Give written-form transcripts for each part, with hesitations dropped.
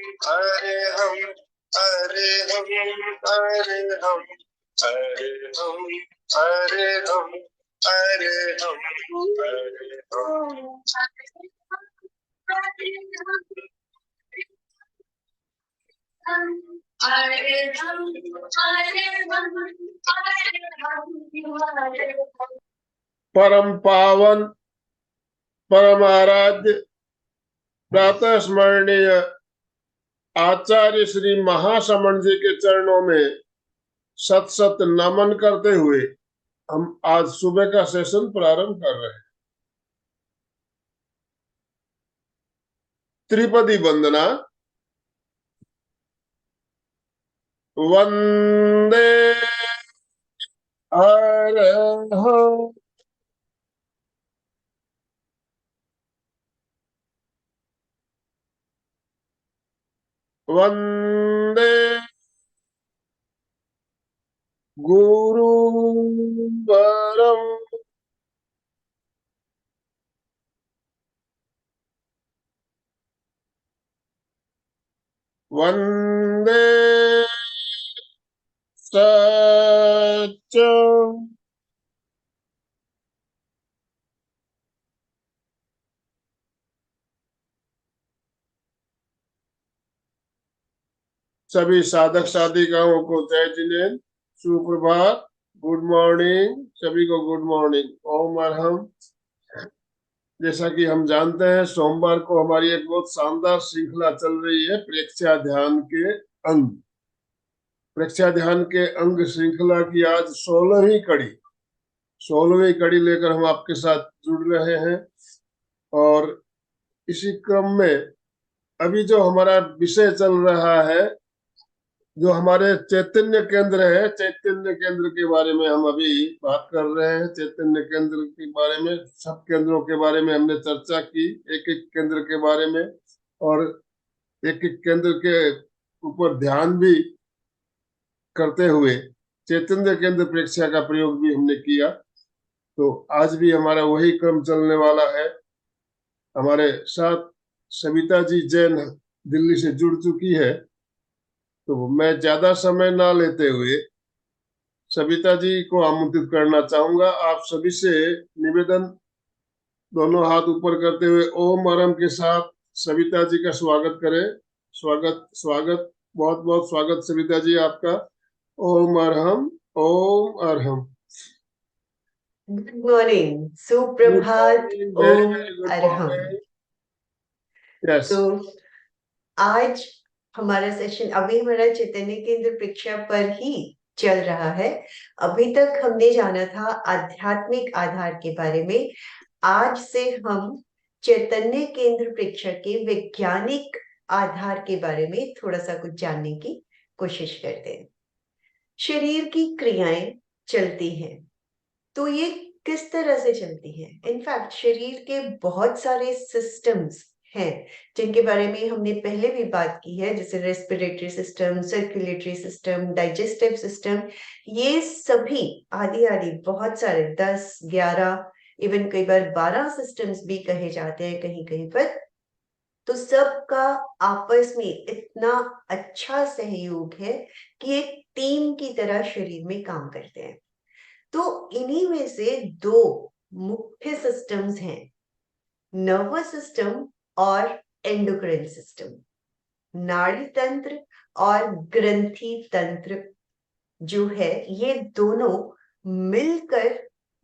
हरे हम, हरे हम, हरे हम, हरे हम, हरे हम, हरे हम, हरे हम। परम पावन, परम आराध्य, प्रातः स्मरणीय आचार्य श्री महाश्रमण जी के चरणों में सत सत नमन करते हुए हम आज सुबह का सेशन प्रारंभ कर रहे हैं। त्रिपदी वंदना। वंदे हरहं। वंदे गुरुवरं। वंदे सत्यं। सभी साधक साधिकाओं को जय जिनेन्द्र, सुप्रभात, गुड मॉर्निंग, सभी को गुड मॉर्निंग। ओम अरहम। जैसा कि हम जानते हैं, सोमवार को हमारी एक बहुत शानदार श्रृंखला चल रही है, प्रेक्षा ध्यान के अंग। प्रेक्षा ध्यान के अंग श्रृंखला की आज 16वीं कड़ी लेकर हम आपके साथ जुड़ रहे हैं। और इसी क्रम में अभी जो हमारा विषय चल रहा है, जो हमारे चैतन्य केंद्र है, चैतन्य केंद्र के बारे में हम अभी बात कर रहे हैं। चैतन्य केंद्र के बारे में, सब केंद्रों के बारे में हमने चर्चा की, एक एक केंद्र के बारे में, और एक एक केंद्र के ऊपर ध्यान भी करते हुए चैतन्य केंद्र प्रेक्षा का प्रयोग भी हमने किया। तो आज भी हमारा वही क्रम चलने वाला है। हमारे साथ सविता जी जैन दिल्ली से जुड़ चुकी है, तो मैं ज्यादा समय ना लेते हुए सविता जी को आमंत्रित करना चाहूंगा। आप सभी से निवेदन, दोनों हाथ ऊपर करते हुए ओम अरहम के साथ सविता जी का स्वागत करें। स्वागत स्वागत, बहुत बहुत स्वागत सविता जी आपका। ओम अरहम, ओम अरहम। गुड मॉर्निंग, सुप्रभात, ओम अरहम। यस। तो आज हमारा सेशन, अभी हमारा चैतन्य केंद्र प्रेक्षा पर ही चल रहा है। अभी तक हमने जाना था आध्यात्मिक आधार के बारे में। आज से हम चैतन्य केंद्र प्रेक्षा के वैज्ञानिक आधार के बारे में थोड़ा सा कुछ जानने की कोशिश करते हैं। शरीर की क्रियाएं चलती हैं, तो ये किस तरह से चलती है? इनफैक्ट शरीर के बहुत सारे सिस्टम्स हैं जिनके बारे में हमने पहले भी बात की है, जैसे respiratory system, circulatory system, digestive system. ये सभी आदि आदि बहुत सारे 10, 11, इवन कई बार 12 सिस्टम्स भी कहे जाते हैं कहीं कहीं पर। तो सबका आपस में इतना अच्छा सहयोग है कि एक टीम की तरह शरीर में काम करते हैं। तो इन्हीं में से दो मुख्य सिस्टम्स हैं, नर्वस सिस्टम और एंडोक्राइन सिस्टम। नाड़ी तंत्र और ग्रंथि तंत्र जो है, ये दोनों मिलकर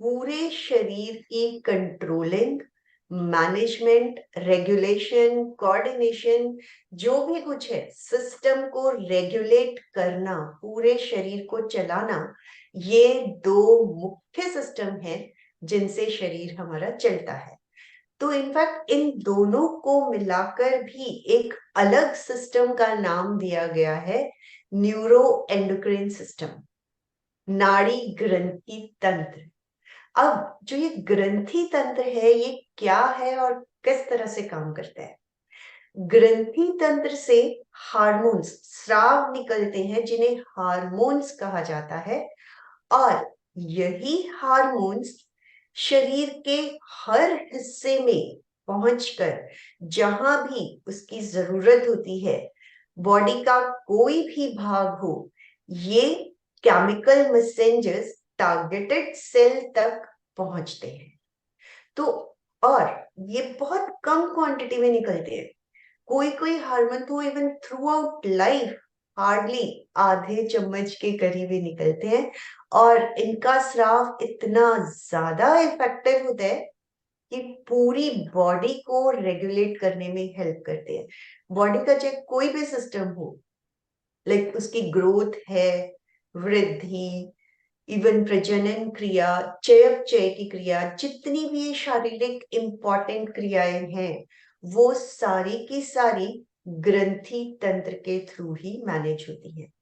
पूरे शरीर की कंट्रोलिंग, मैनेजमेंट, रेगुलेशन, कोऑर्डिनेशन, जो भी कुछ है, सिस्टम को रेगुलेट करना, पूरे शरीर को चलाना, ये दो मुख्य सिस्टम हैं जिनसे शरीर हमारा चलता है। तो इनफैक्ट इन दोनों को मिलाकर भी एक अलग सिस्टम का नाम दिया गया है, न्यूरो एंडोक्राइन सिस्टम, नाड़ी ग्रंथि तंत्र। अब जो ये ग्रंथि तंत्र है, ये क्या है और किस तरह से काम करता है? ग्रंथि तंत्र से हार्मोन्स, स्राव निकलते हैं जिन्हें हार्मोन्स कहा जाता है, और यही हार्मोन्स शरीर के हर हिस्से में पहुंचकर जहां भी उसकी जरूरत होती है, बॉडी का कोई भी भाग हो, ये केमिकल मैसेंजर्स टारगेटेड सेल तक पहुंचते हैं। तो और ये बहुत कम क्वांटिटी में निकलते हैं। कोई कोई हार्मोन तो even through out life hardly आधे चम्मच के करीब ही निकलते हैं, और इनका स्राव इतना ज्यादा इफेक्टिव होता है कि पूरी बॉडी को रेगुलेट करने में हेल्प करते हैं। बॉडी का चाहे कोई भी सिस्टम हो, लाइक उसकी ग्रोथ है, वृद्धि, इवन प्रजनन क्रिया, चयापचय की क्रिया, जितनी भी ये शारीरिक इंपॉर्टेंट क्रियाएं हैं, वो सारी की सारी ग्रंथि तंत्र के थ्रू ही मैनेज होती हैं।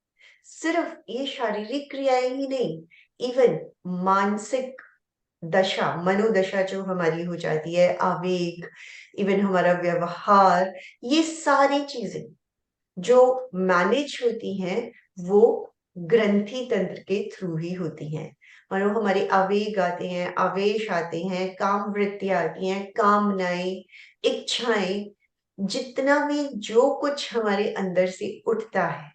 सिर्फ ये शारीरिक क्रियाएं ही नहीं, इवन मानसिक दशा, मनोदशा जो हमारी हो जाती है, आवेग, इवन हमारा व्यवहार, ये सारी चीजें जो मैनेज होती हैं, वो ग्रंथि तंत्र के थ्रू ही होती हैं। मानो हमारे आवेग आते हैं, आवेश आते हैं, काम वृत्तियां आती हैं, कामनाएं, इच्छाएं, जितना भी जो कुछ हमारे अंदर से उठता है,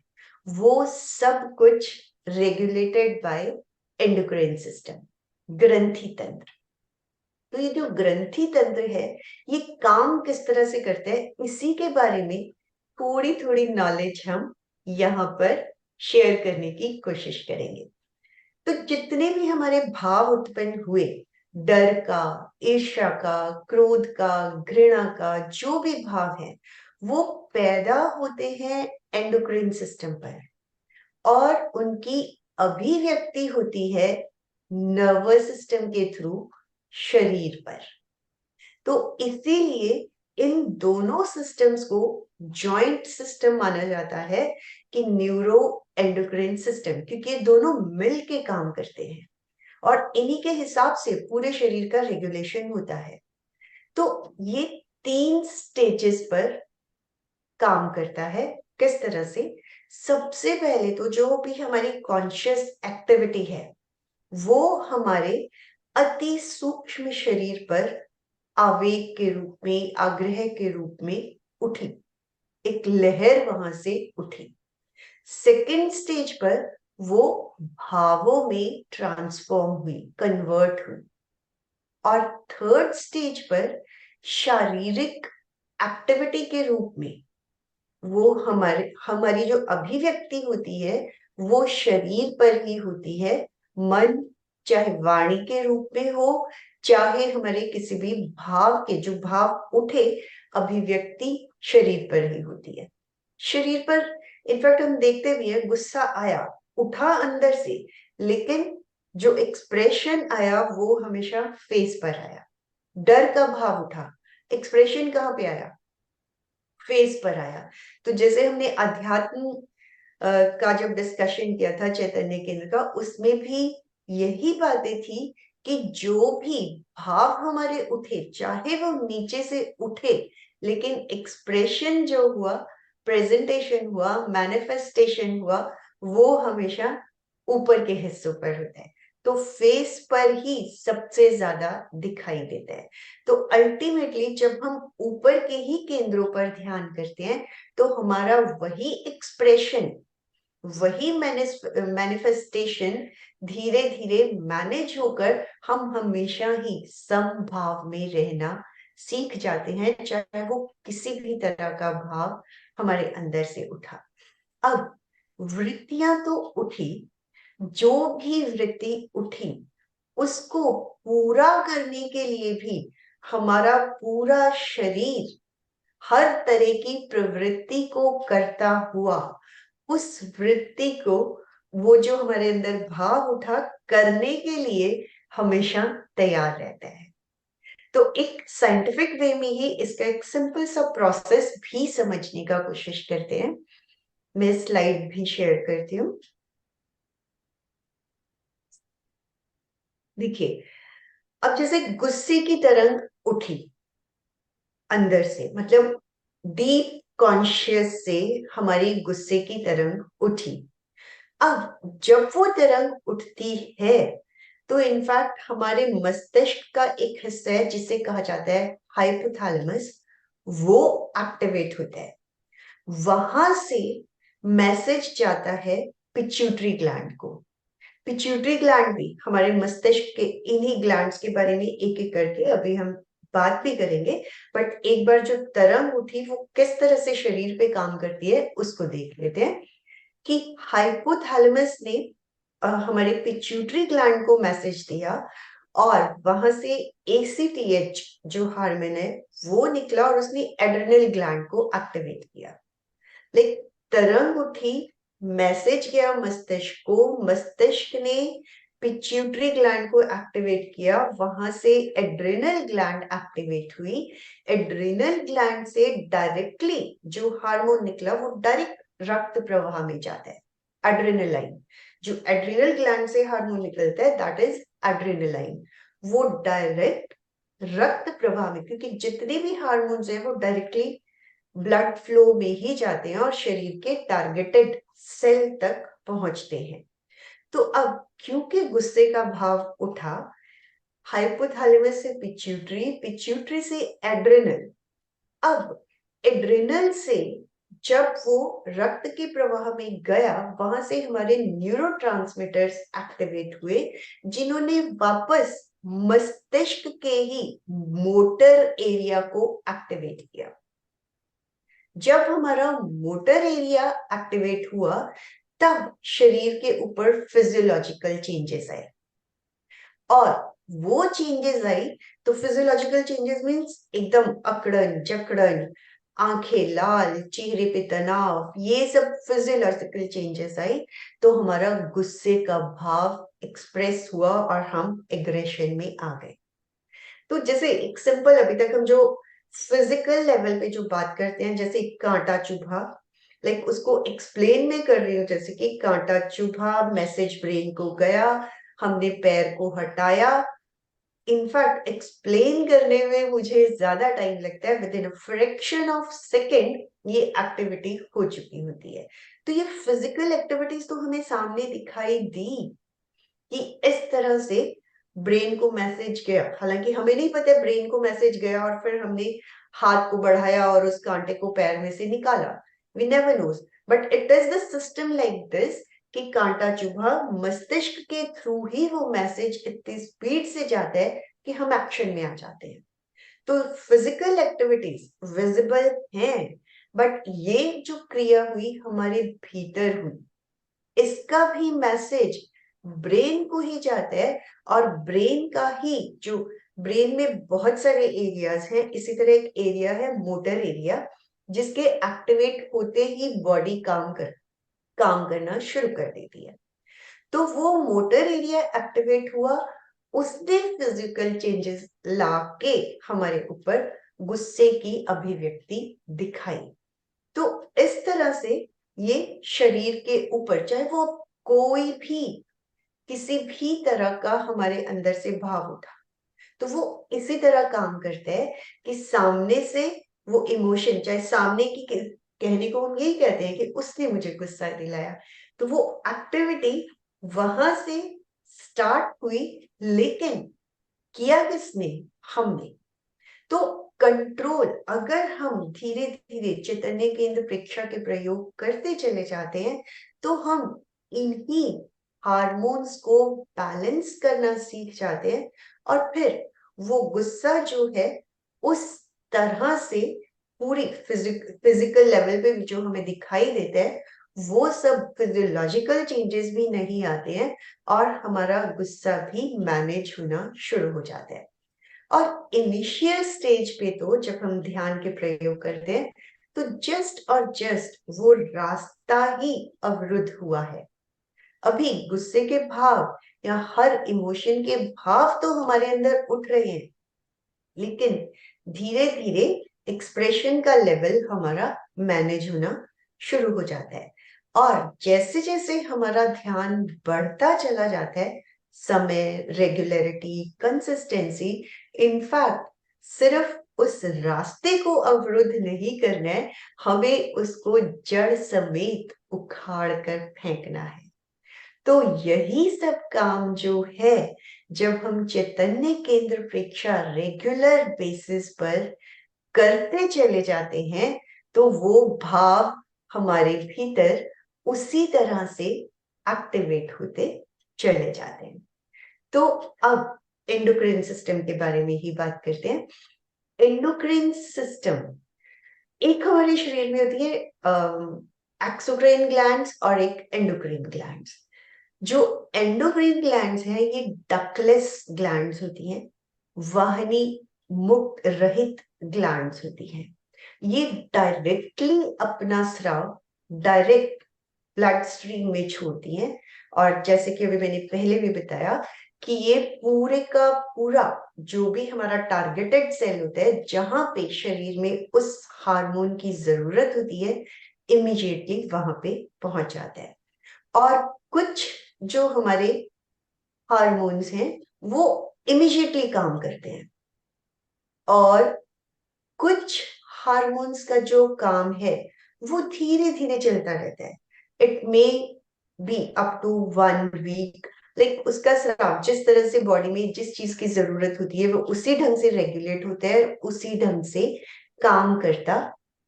वो सब कुछ रेगुलेटेड बाय एंडोक्राइन सिस्टम, ग्रंथि तंत्र। तो ये जो ग्रंथि तंत्र है, ये काम किस तरह से करता है, इसी के बारे में थोड़ी थोड़ी नॉलेज हम यहाँ पर शेयर करने की कोशिश करेंगे। तो जितने भी हमारे भाव उत्पन्न हुए, डर का, ईर्ष्या का, क्रोध का, घृणा का, जो भी भाव है, वो पैदा होते हैं एंडोक्राइन सिस्टम पर, और उनकी अभिव्यक्ति होती है नर्वस सिस्टम के थ्रू शरीर पर। तो इसीलिए इन दोनों सिस्टम्स को जॉइंट सिस्टम माना जाता है, कि न्यूरो एंडोक्राइन सिस्टम, क्योंकि ये दोनों मिल के काम करते हैं और इन्हीं के हिसाब से पूरे शरीर का रेगुलेशन होता है। तो ये 3 स्टेजेस पर काम करता है। किस तरह से? सबसे पहले तो जो भी हमारी कॉन्शियस एक्टिविटी है, वो हमारे अति सूक्ष्म शरीर पर आवेग के रूप में, आग्रह के रूप में उठी, एक लहर वहां से उठी। सेकेंड स्टेज पर वो भावों में ट्रांसफॉर्म हुई, कन्वर्ट हुई। और थर्ड स्टेज पर शारीरिक एक्टिविटी के रूप में वो हमारी जो अभिव्यक्ति होती है, वो शरीर पर ही होती है। मन, चाहे वाणी के रूप में हो, चाहे हमारे किसी भी भाव के, जो भाव उठे, अभिव्यक्ति शरीर पर ही होती है। शरीर पर इनफैक्ट हम देखते भी है, गुस्सा आया, उठा अंदर से, लेकिन जो एक्सप्रेशन आया वो हमेशा फेस पर आया। डर का भाव उठा, एक्सप्रेशन कहाँ पे आया? फेस पर आया। तो जैसे हमने अध्यात्म का जब डिस्कशन किया था चैतन्य केंद्र का, उसमें भी यही बातें थी कि जो भी भाव हमारे उठे, चाहे वो नीचे से उठे, लेकिन एक्सप्रेशन जो हुआ, प्रेजेंटेशन हुआ, मैनिफेस्टेशन हुआ, वो हमेशा ऊपर के हिस्सों पर होता है। तो फेस पर ही सबसे ज्यादा दिखाई देता है। तो अल्टीमेटली जब हम ऊपर के ही केंद्रों पर ध्यान करते हैं, तो हमारा वही एक्सप्रेशन, वही मैनिफेस्टेशन धीरे धीरे मैनेज होकर हम हमेशा ही समभाव में रहना सीख जाते हैं, चाहे वो किसी भी तरह का भाव हमारे अंदर से उठा। अब वृत्तियां तो उठी, जो भी वृत्ति उठी, उसको पूरा करने के लिए भी हमारा पूरा शरीर हर तरह की प्रवृत्ति को करता हुआ, उस वृत्ति को, वो जो हमारे अंदर भाव उठा, करने के लिए हमेशा तैयार रहता है। तो एक साइंटिफिक वे में ही इसका एक सिंपल सा प्रोसेस भी समझने का कोशिश करते हैं। मैं स्लाइड भी शेयर करती हूँ। देखिए, अब जैसे गुस्से की तरंग उठी अंदर से, मतलब डीप कॉन्शियस से हमारी गुस्से की तरंग उठी। अब जब वो तरंग उठती है, तो इनफैक्ट हमारे मस्तिष्क का एक हिस्सा है जिसे कहा जाता है हाइपोथैलेमस, वो एक्टिवेट होता है। वहां से मैसेज जाता है पिट्यूटरी ग्लैंड को। पिट्यूटरी ग्लैंड भी हमारे मस्तिष्क के इन्हीं ग्लैंड्स के बारे में एक एक करके अभी हम बात भी करेंगे, बट एक बार जो तरंग उठी वो किस तरह से शरीर पे काम करती है उसको देख लेते हैं। कि हाइपोथैलेमस ने हमारे पिट्यूटरी ग्लैंड को मैसेज दिया और वहां से ACTH जो हार्मोन है वो निकला और उसने एड्रेनल ग्लैंड को एक्टिवेट किया। लाइक तरंग उठी, मैसेज गया मस्तिष्क को, मस्तिष्क ने पिट्यूटरी ग्लैंड को एक्टिवेट किया, वहां से एड्रेनल ग्लैंड एक्टिवेट हुई। एड्रेनल ग्लैंड से डायरेक्टली जो हार्मोन निकला वो डायरेक्ट रक्त प्रवाह में जाता है, एड्रेनलाइन। जो एड्रेनल ग्लैंड से हार्मोन निकलता है दैट इज एड्रेनलाइन। वो डायरेक्ट रक्त प्रवाह में, क्योंकि जितने भी हार्मोन्स हैं वो डायरेक्टली ब्लड फ्लो में ही जाते हैं और शरीर के टारगेटेड सेल तक पहुंचते हैं। तो अब क्योंकि गुस्से का भाव उठा, हाइपोथैलेमस से पिट्यूटरी, पिट्यूटरी से एड्रेनल, अब एड्रेनल से जब वो रक्त के प्रवाह में गया वहां से हमारे न्यूरोट्रांसमीटर्स एक्टिवेट हुए जिन्होंने वापस मस्तिष्क के ही मोटर एरिया को एक्टिवेट किया। जब हमारा मोटर एरिया एक्टिवेट हुआ तब शरीर के ऊपर फिजियोलॉजिकल चेंजेस आए, और वो चेंजेस आई तो फिजियोलॉजिकल चेंजेस मींस एकदम अकड़न जकड़न, आंखें लाल, चेहरे पे तनाव, ये सब फिजियोलॉजिकल चेंजेस आई। तो हमारा गुस्से का भाव एक्सप्रेस हुआ और हम एग्रेशन में आ गए। तो जैसे एक सिंपल अभी तक हम जो फिजिकल लेवल पे जो बात करते हैं, जैसे कांटा चुभा, लाइक उसको एक्सप्लेन में कर रही हूँ, जैसे कि कांटा चुभा, मैसेज ब्रेन को गया, हमने पैर को हटाया। इनफैक्ट एक्सप्लेन करने में मुझे ज्यादा टाइम लगता है, with in a fraction of second ये एक्टिविटी हो चुकी होती है। तो ये फिजिकल एक्टिविटीज तो हमें सामने दिखाई दी कि इस तरह से ब्रेन को मैसेज गया, हालांकि हमें नहीं पता ब्रेन को मैसेज गया और फिर हमने हाथ को बढ़ाया और उस कांटे को पैर में से निकाला, we never knows, but it is the system like this कि कांटा चुभा, मस्तिष्क के थ्रू ही वो मैसेज इतनी स्पीड से जाता है कि हम एक्शन में आ जाते हैं। तो फिजिकल एक्टिविटीज विजिबल हैं, बट ये जो क्रिया हुई हमारे भीतर हुई, इसका भी मैसेज ब्रेन को ही जाता है, और ब्रेन का ही जो, ब्रेन में बहुत सारे एरियाज हैं, इसी तरह एक एरिया है मोटर एरिया जिसके एक्टिवेट होते ही बॉडी काम करना शुरू कर देती है। तो वो मोटर एरिया एक्टिवेट हुआ, उसने फिजिकल चेंजेस लाके हमारे ऊपर गुस्से की अभिव्यक्ति दिखाई। तो इस तरह से ये शरीर के ऊपर, चाहे वो कोई भी किसी भी तरह का हमारे अंदर से भाव उठा, तो वो इसी तरह काम करता है कि सामने से वो इमोशन, चाहे सामने की कहने को हम यही कहते हैं कि उसने मुझे गुस्सा दिलाया, तो वो एक्टिविटी वहां से स्टार्ट हुई, लेकिन किया किसने? हमने। तो कंट्रोल, अगर हम धीरे धीरे चैतन्य केंद्र प्रेक्षा के प्रयोग करते चले जाते हैं तो हम इन्हीं हार्मोन्स को बैलेंस करना सीख जाते हैं, और फिर वो गुस्सा जो है उस तरह से पूरी फिजिकल लेवल पे जो हमें दिखाई देता है वो सब फिजियोलॉजिकल चेंजेस भी नहीं आते हैं, और हमारा गुस्सा भी मैनेज होना शुरू हो जाता है। और इनिशियल स्टेज पे तो जब हम ध्यान के प्रयोग करते हैं तो जस्ट और जस्ट वो रास्ता ही अवरुद्ध हुआ है। अभी गुस्से के भाव या हर इमोशन के भाव तो हमारे अंदर उठ रहे हैं, लेकिन धीरे धीरे एक्सप्रेशन का लेवल हमारा मैनेज होना शुरू हो जाता है। और जैसे जैसे हमारा ध्यान बढ़ता चला जाता है, समय, रेगुलरिटी, कंसिस्टेंसी, इनफैक्ट सिर्फ उस रास्ते को अवरुद्ध नहीं करना है, हमें उसको जड़ समेत उखाड़ कर फेंकना है। तो यही सब काम जो है, जब हम चैतन्य केंद्र प्रेक्षा रेगुलर बेसिस पर करते चले जाते हैं तो वो भाव हमारे भीतर उसी तरह से एक्टिवेट होते चले जाते हैं। तो अब एंडोक्राइन सिस्टम के बारे में ही बात करते हैं। एंडोक्राइन सिस्टम एक हमारे शरीर में होती है एक्सोक्राइन ग्लैंड्स और एक एंडोक्राइन ग्लैंड्स। जो एंडोक्राइन ग्लैंड्स हैं ये डकलेस ग्लैंड्स होती हैं, वाहिनी मुक्त रहित ग्लैंड्स होती हैं। ये डायरेक्टली अपना स्राव डायरेक्ट ब्लड स्ट्रीम में छोड़ती हैं। और जैसे कि अभी मैंने पहले भी बताया कि ये पूरे का पूरा जो भी हमारा टारगेटेड सेल होता है, जहां पे शरीर में उस हार्मोन की जरूरत होती है, इमीडिएटली वहां पे पहुंच जाता है। और कुछ जो हमारे हार्मोन्स हैं वो इमीडिएटली काम करते हैं, और कुछ हार्मोन्स का जो काम है वो धीरे धीरे चलता रहता है। It may be up to 1 week. Like उसका स्राव जिस तरह से बॉडी में जिस चीज की जरूरत होती है वो उसी ढंग से रेगुलेट होता है, उसी ढंग से काम करता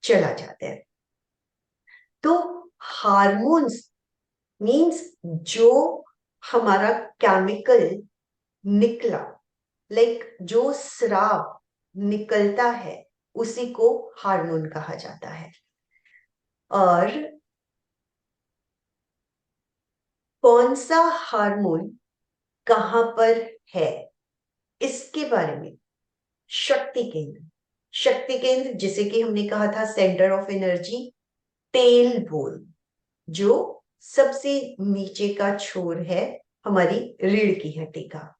चला जाता है। तो हार्मोन्स मीन्स जो हमारा केमिकल निकला, लाइक जो स्राव निकलता है उसी को हार्मोन कहा जाता है। और कौन सा हार्मोन कहां पर है इसके बारे में शक्ति केंद्र, शक्ति केंद्र जिसे कि हमने कहा था सेंटर ऑफ एनर्जी, टेल बोल, जो सबसे नीचे का छोर है हमारी रीढ़ की हड्डी का।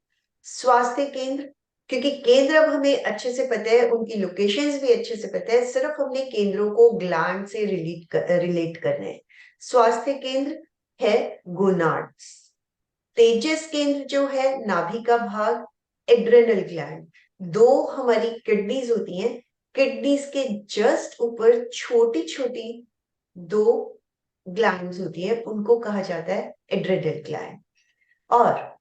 स्वास्थ्य केंद्र, क्योंकि केंद्र अब हमें अच्छे से पता है, उनकी लोकेशंस भी अच्छे से पता है, सिर्फ हमने केंद्रों को ग्लैंड से रिलेट करना है। स्वास्थ्य केंद्र है गोनाड्स। तेजस केंद्र जो है नाभि का भाग, एड्रेनल ग्लैंड। दो हमारी किडनीज होती हैं, किडनीज के जस्ट ऊपर छोटी छोटी दो ग्लैंड्स होती है, उनको कहा जाता है एड्रेनल ग्लैंड। और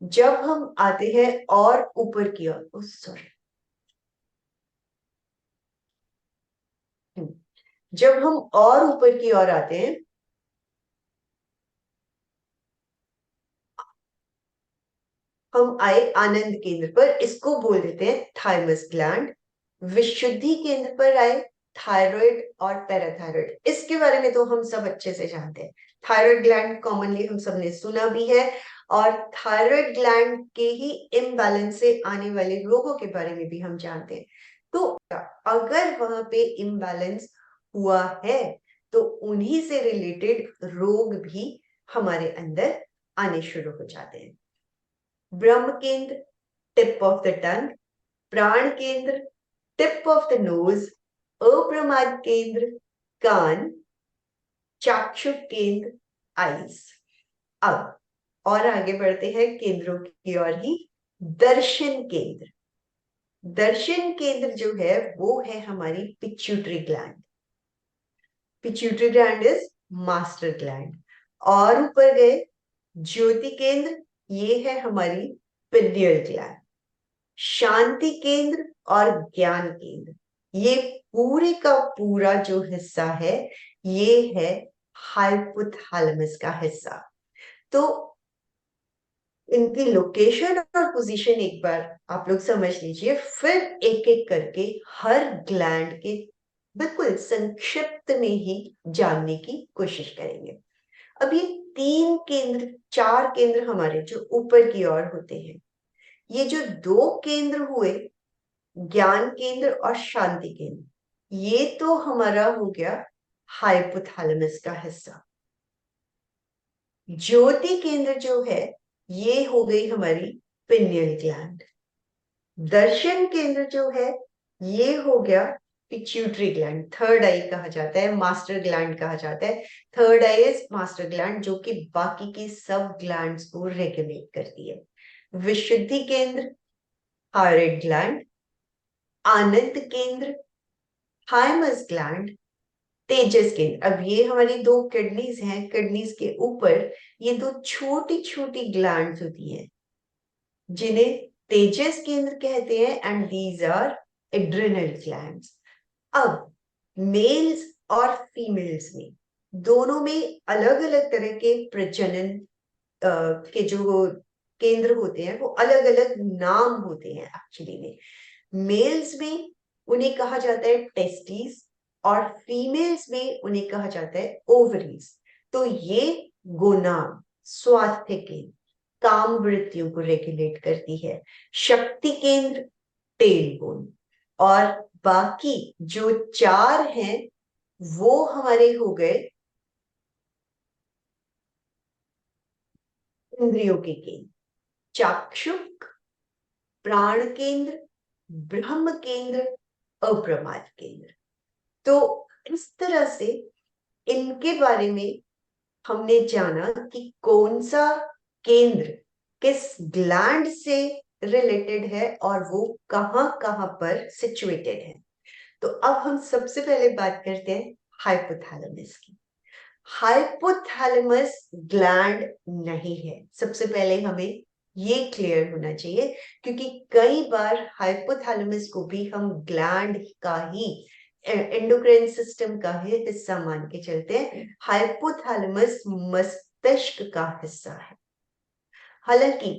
जब हम आते हैं और ऊपर की ओर, सॉरी, जब हम और ऊपर की ओर आते हैं, हम आए आनंद केंद्र पर, इसको बोल देते हैं थाइमस ग्लैंड। विशुद्धि केंद्र पर आए थायराइड और पैराथायराइड। इसके बारे में तो हम सब अच्छे से जानते हैं। थायराइड ग्लैंड कॉमनली हम सबने सुना भी है, और थायराइड ग्लैंड के ही इम्बैलेंस से आने वाले रोगों के बारे में भी हम जानते हैं। तो अगर वहां पे इम्बैलेंस हुआ है तो उन्हीं से रिलेटेड रोग भी हमारे अंदर आने शुरू हो जाते हैं। ब्रह्म केंद्र टिप ऑफ द टंग, प्राण केंद्र टिप ऑफ द नोज, अप्रमाद केंद्र कान, चाक्षुष केंद्र आईज। अब और आगे बढ़ते हैं केंद्रों की ओर ही। दर्शन केंद्र, दर्शन केंद्र जो है वो है हमारी pituitary gland. Pituitary gland is master gland. और ऊपर गए ज्योति केंद्र, ये है हमारी पिनियल ग्लैंड। शांति केंद्र और ज्ञान केंद्र, ये पूरे का पूरा जो हिस्सा है ये है हाइपोथैलेमस का हिस्सा। तो इनकी लोकेशन और पोजीशन एक बार आप लोग समझ लीजिए, फिर एक एक करके हर ग्लैंड के बिल्कुल संक्षिप्त में ही जानने की कोशिश करेंगे। अब ये 3 केंद्र 4 केंद्र हमारे जो ऊपर की ओर होते हैं, ये जो 2 केंद्र हुए ज्ञान केंद्र और शांति केंद्र, ये तो हमारा हो गया हाइपोथैलेमस का हिस्सा। ज्योति केंद्र जो है ये हो गई हमारी पिनियल ग्लैंड। दर्शन केंद्र जो है ये हो गया पिट्यूटरी ग्लैंड, थर्ड आई कहा जाता है, मास्टर ग्लैंड कहा जाता है। Third I is master gland, जो कि बाकी की सब ग्लैंड्स को रेगुलेट करती है। विशुद्धि केंद्र थायराइड ग्लैंड, आनंद केंद्र थाइमस ग्लैंड, तेजस केंद्र। अब ये हमारी 2 किडनीज हैं, किडनीज के ऊपर ये 2 छोटी छोटी ग्लैंड्स होती हैं जिन्हें तेजस केंद्र कहते हैं, and these are adrenal glands. अब मेल्स और फीमेल्स में, दोनों में अलग अलग तरह के प्रजनन के जो केंद्र होते हैं वो अलग अलग नाम होते हैं एक्चुअली में। मेल्स में उन्हें कहा जाता है टेस्टिस और फीमेल्स में उन्हें कहा जाता है ओवरीज। तो ये गोनाड स्वास्थ्य केंद्र काम वृत्तियों को रेगुलेट करती है, शक्ति केंद्र टेल बोन, और बाकी जो चार हैं वो हमारे हो गए इंद्रियों के केंद्र, चाक्षुक, प्राण केंद्र, ब्रह्म केंद्र, अप्रमाद केंद्र। तो इस तरह से इनके बारे में हमने जाना कि कौन सा केंद्र किस ग्लैंड से रिलेटेड है और वो कहाँ कहाँ पर सिचुएटेड है। तो अब हम सबसे पहले बात करते हैं हाइपोथैलेमस की। हाइपोथैलेमस ग्लैंड नहीं है, सबसे पहले हमें ये क्लियर होना चाहिए, क्योंकि कई बार हाइपोथैलेमस को भी हम ग्लैंड का ही, एंडोक्राइन सिस्टम का ही हिस्सा मान के चलते हैं। हाइपोथैलेमस मस्तिष्क का हिस्सा है। हालांकि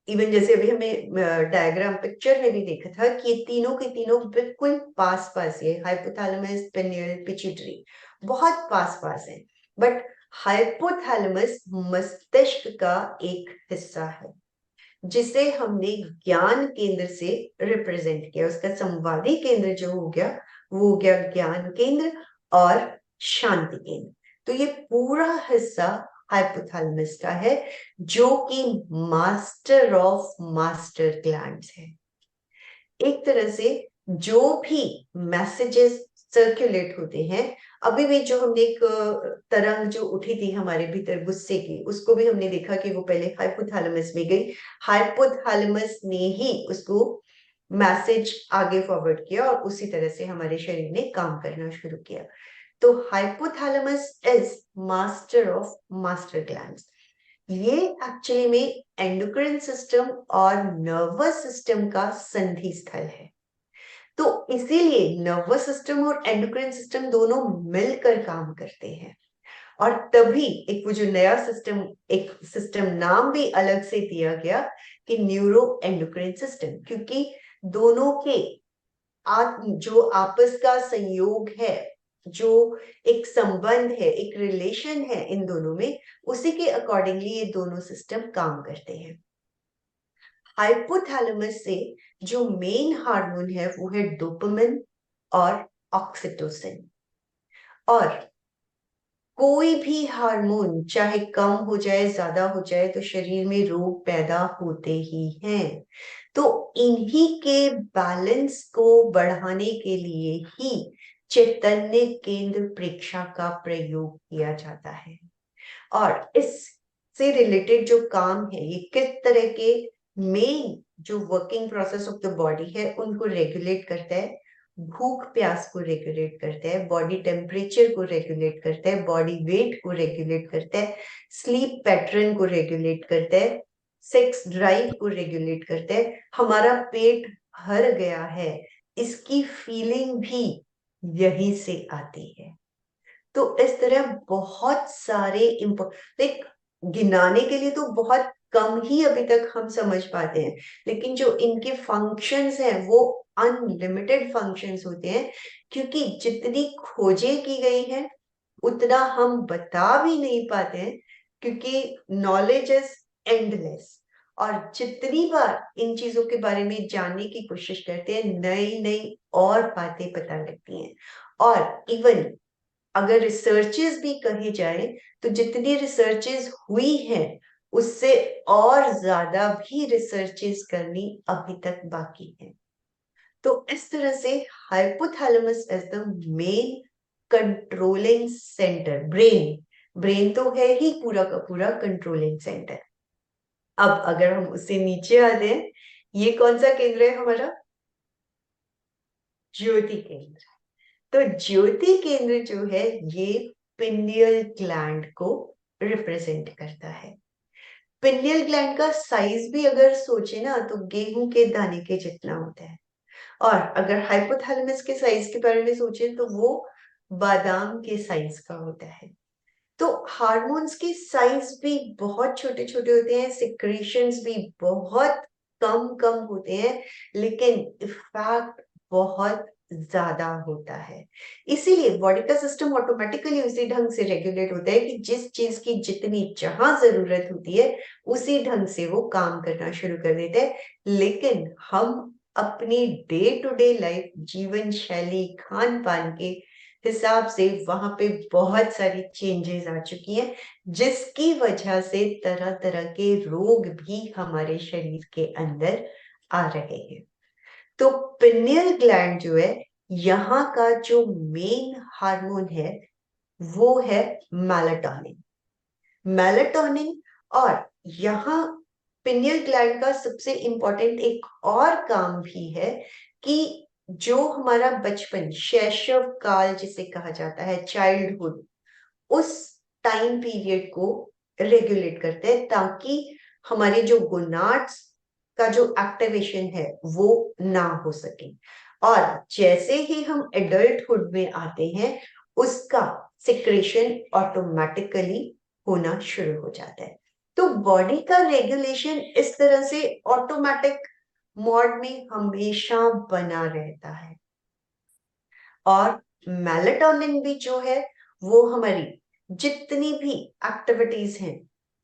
इवन जैसे अभी हमें डायग्राम पिक्चर में भी देखा था कि ये तीनों के तीनों बिल्कुल पास पास है, हाइपोथैलेमस, पिनियल, पिट्यूटरी बहुत पास पास है। बट हाइपोथैलेमस मस्तिष्क का एक हिस्सा है जिसे हमने ज्ञान केंद्र से रिप्रेजेंट किया। उसका संवादी केंद्र जो हो गया वो हो गया ज्ञान केंद्र और शांति केंद्र। तो ये पूरा हिस्सा हाइपोथैलेमस का है जो कि मास्टर ऑफ मास्टर ग्लैंड्स है। एक तरह से जो भी मैसेजेस सर्कुलेट होते हैं, अभी भी जो हमने एक तरंग जो उठी थी हमारे भीतर गुस्से की, उसको भी हमने देखा कि वो पहले हाइपोथैलेमस में गई, हाइपोथैलेमस ने ही उसको मैसेज आगे फॉरवर्ड किया और उसी तरह से हमारे शरीर ने काम करना शुरू किया। तो hypothalamus is master of master glands. ये एक्चुअली में एंडोक्राइन सिस्टम और नर्वस सिस्टम का संधि स्थल है। तो इसीलिए नर्वस सिस्टम और एंडोक्राइन सिस्टम दोनों मिलकर काम करते हैं। और तभी एक वो जो नया सिस्टम, एक सिस्टम नाम भी अलग से दिया गया कि न्यूरो एंडोक्राइन सिस्टम, क्योंकि दोनों के जो आपस का संयोग है, जो एक संबंध है, एक रिलेशन है इन दोनों में, उसी के अकॉर्डिंगली ये दोनों सिस्टम काम करते हैं। हाइपोथैलेमस से जो मेन हार्मोन है वो है डोपामिन और ऑक्सीटोसिन। और कोई भी हार्मोन चाहे कम हो जाए ज्यादा हो जाए तो शरीर में रोग पैदा होते ही हैं। तो इन्हीं के बैलेंस को बढ़ाने के लिए ही चैतन्य केंद्र प्रेक्षा का प्रयोग किया जाता है। और इससे रिलेटेड जो काम है, ये किस तरह के मेन जो working process of the body है उनको रेगुलेट करता है। भूख प्यास को रेगुलेट करता है, बॉडी टेम्परेचर को रेगुलेट करता है, बॉडी वेट को रेगुलेट करता है, स्लीप पैटर्न को रेगुलेट करता है, सेक्स ड्राइव को रेगुलेट करता है, हमारा पेट भर गया है इसकी फीलिंग भी यहीं से आती है। तो इस तरह बहुत सारे लाइक गिनाने के लिए तो बहुत कम ही अभी तक हम समझ पाते हैं, लेकिन जो इनके फंक्शंस हैं वो अनलिमिटेड फंक्शंस होते हैं, क्योंकि जितनी खोजें की गई हैं उतना हम बता भी नहीं पाते हैं, क्योंकि नॉलेज इज एंडलेस। और जितनी बार इन चीजों के बारे में जानने की कोशिश करते हैं नई नई और बातें पता लगती हैं। और इवन अगर रिसर्चेस भी कही जाए तो जितनी रिसर्चेस हुई हैं उससे और ज्यादा भी रिसर्चेस करनी अभी तक बाकी है। तो इस तरह से hypothalamus is the main controlling centre. Brain brain तो है ही पूरा का पूरा कंट्रोलिंग सेंटर। अब अगर हम उससे नीचे आते हैं, ये कौन सा केंद्र है हमारा? ज्योति केंद्र। तो ज्योति केंद्र जो है ये पिनियल ग्लैंड को रिप्रेजेंट करता है। पिनियल ग्लैंड का साइज भी अगर सोचे ना तो गेहूं के दाने के जितना होता है। और अगर हाइपोथैलेमस के साइज के बारे में सोचे तो वो बादाम के साइज का होता है। तो हार्मोन्स के साइज भी बहुत छोटे छोटे होते हैं, सिक्रीशंस भी बहुत कम कम होते हैं, लेकिन इफेक्ट बहुत ज्यादा होता है। इसीलिए बॉडी का सिस्टम ऑटोमेटिकली उसी ढंग से रेगुलेट होता है कि जिस चीज की जितनी जहां जरूरत होती है उसी ढंग से वो काम करना शुरू कर देते हैं। लेकिन हम अपनी डे टू डे लाइफ, जीवन शैली, खान पान के हिसाब से वहां पे बहुत सारी चेंजेस आ चुकी हैं, जिसकी वजह से तरह तरह के रोग भी हमारे शरीर के अंदर आ रहे हैं। तो पिनियल ग्लैंड जो है, यहाँ का जो मेन हार्मोन है वो है मेलाटोनिन। मेलाटोनिन। और यहाँ पिनियल ग्लैंड का सबसे इंपॉर्टेंट एक और काम भी है कि जो हमारा बचपन, शैशव काल जिसे कहा जाता है, चाइल्डहुड, उस टाइम पीरियड को रेगुलेट करते हैं ताकि हमारे जो गोनाड्स का जो एक्टिवेशन है वो ना हो सके। और जैसे ही हम एडल्टहुड में आते हैं उसका सिक्रेशन ऑटोमेटिकली होना शुरू हो जाता है। तो बॉडी का रेगुलेशन इस तरह से ऑटोमेटिक मोड में हमेशा बना रहता है। और मेलाटोनिन भी जो है वो हमारी जितनी भी एक्टिविटीज हैं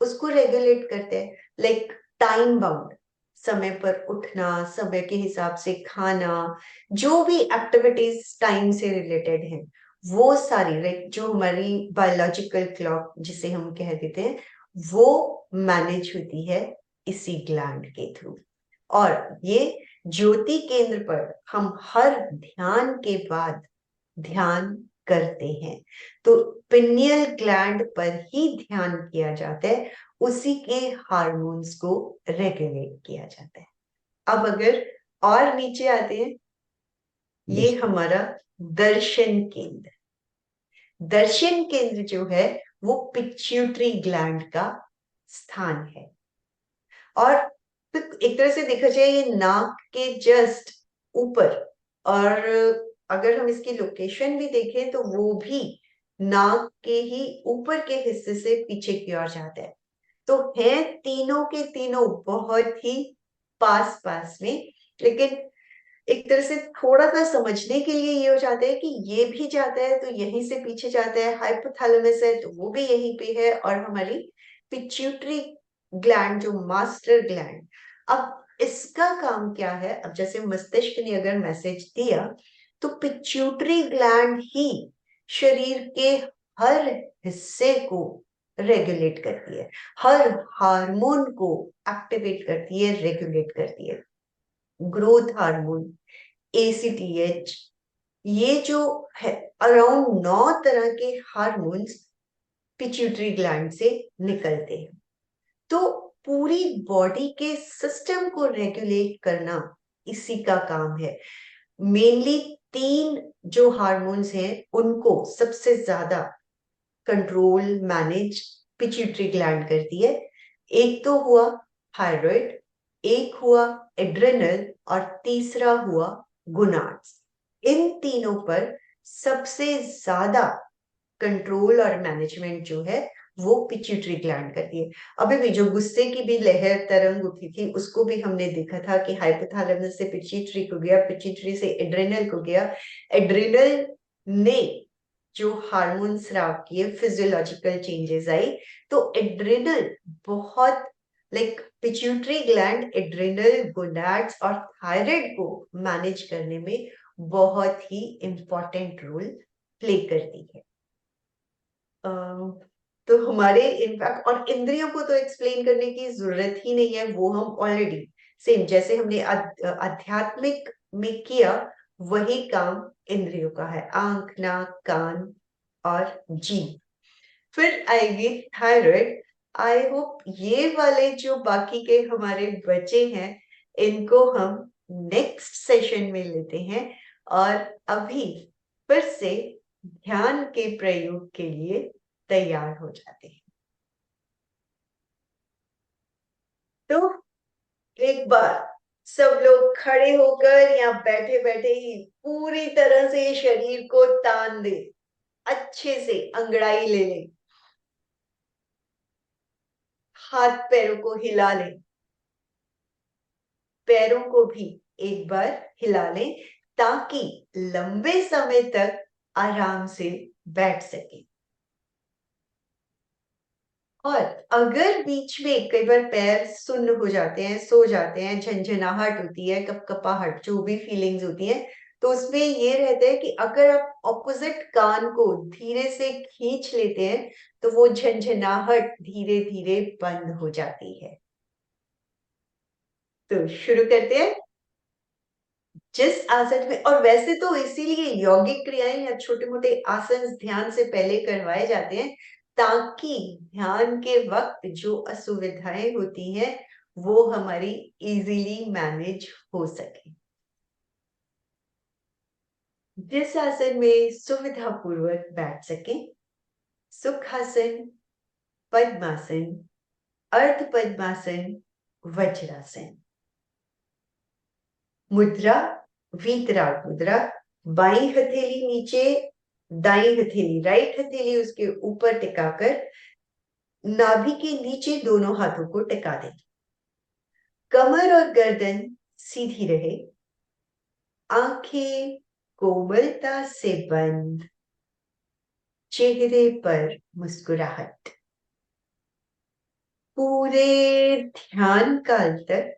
उसको रेगुलेट करते हैं। लाइक टाइम बाउंड, समय पर उठना, समय के हिसाब से खाना, जो भी एक्टिविटीज टाइम से रिलेटेड हैं वो सारी, लाइक जो हमारी बायोलॉजिकल क्लॉक जिसे हम कह देते हैं, वो मैनेज होती है इसी ग्लैंड के थ्रू। और ये ज्योति केंद्र पर हम हर ध्यान के बाद ध्यान करते हैं। तो पिनियल ग्लैंड पर ही ध्यान किया जाता है, उसी के हार्मोन्स को रेगुलेट किया जाता है। अब अगर और नीचे आते हैं, ये हमारा दर्शन केंद्र। दर्शन केंद्र जो है वो पिट्यूटरी ग्लैंड का स्थान है। और एक तरह से देखा जाए ये नाक के जस्ट ऊपर, और अगर हम इसकी लोकेशन भी देखें तो वो भी नाक के ही ऊपर के हिस्से से पीछे की ओर जाता है। तो है तीनों के तीनों बहुत ही पास पास में। लेकिन एक तरह से थोड़ा सा समझने के लिए ये हो जाता है कि ये भी जाता है तो यहीं से पीछे जाता है, हाइपोथैलेमस है तो वो भी यहीं पे है, और हमारी पिट्यूटरी ग्लैंड जो मास्टर ग्लैंड, अब इसका काम क्या है? अब जैसे मस्तिष्क ने अगर मैसेज दिया तो पिट्यूटरी ग्लैंड ही शरीर के हर हिस्से को रेगुलेट करती है, हर हार्मोन को एक्टिवेट करती है, रेगुलेट करती है। ग्रोथ हार्मोन, ACTH, ये जो है अराउंड 9 तरह के हार्मोन्स पिट्यूटरी ग्लैंड से निकलते हैं। तो पूरी बॉडी के सिस्टम को रेगुलेट करना इसी का काम है। मेनली 3 जो हार्मोन्स हैं उनको सबसे ज्यादा कंट्रोल, मैनेज पिट्यूटरी ग्लैंड करती है। एक तो हुआ थायराइड, एक हुआ एड्रेनल, और तीसरा हुआ गोनाड्स। इन तीनों पर सबसे ज्यादा कंट्रोल और मैनेजमेंट जो है वो पिट्यूटरी ग्लैंड करती है। अभी भी जो गुस्से की भी लहर तरंग उठी थी उसको भी हमने देखा था कि हाइपोथैलेमस से पिट्यूटरी को गया, पिट्यूटरी से एड्रेनल को गया, एड्रेनल ने जो हार्मोन स्राव किए, फिजियोलॉजिकल चेंजेस आई। तो एड्रेनल बहुत, like pituitary gland adrenal, gonads और थायराइड को मैनेज करने में बहुत ही इंपॉर्टेंट रोल प्ले करती है। तो हमारे इनफैक्ट, और इंद्रियों को तो एक्सप्लेन करने की जरूरत ही नहीं है, वो हम ऑलरेडी सेम जैसे हमने आध्यात्मिक में किया वही काम इंद्रियों का है, आंख, नाक, कान और जीभ। फिर आएगी थायराइड। आई होप ये वाले जो बाकी के हमारे बचे हैं इनको हम नेक्स्ट सेशन में लेते हैं, और अभी फिर से ध्यान के प्रयोग के लिए तैयार हो जाते हैं। तो एक बार सब लोग खड़े होकर या बैठे बैठे ही पूरी तरह से शरीर को तान दे। अच्छे से अंगड़ाई ले लें, हाथ पैरों को हिला लें, पैरों को भी एक बार हिला लें ताकि लंबे समय तक आराम से बैठ सके। और अगर बीच में कई बार पैर सुन्न हो जाते हैं, सो जाते हैं, झंझनाहट होती है, कपकपाहट, जो भी फीलिंग्स होती है, तो उसमें ये रहता है कि अगर आप ऑपोजिट कान को धीरे से खींच लेते हैं तो वो झंझनाहट धीरे धीरे बंद हो जाती है। तो शुरू करते हैं। जिस आसन में, और वैसे तो इसीलिए यौगिक क्रियाएं या छोटे मोटे आसन ध्यान से पहले करवाए जाते हैं ताकि ध्यान के वक्त जो असुविधाएं होती हैं वो हमारी इजीली मैनेज हो सके। जिस आसन में सुविधा पूर्वक बैठ सके, सुखासन, पद्मासन, अर्ध पद्मासन, वज्रासन। मुद्रा, वीतराग मुद्रा। बाई हथेली नीचे, दाई हथेली, राइट हथेली उसके ऊपर टिकाकर नाभि के नीचे दोनों हाथों को टिका दें। कमर और गर्दन सीधी रहे, आंखें कोमलता से बंद, चेहरे पर मुस्कुराहट। पूरे ध्यान काल तक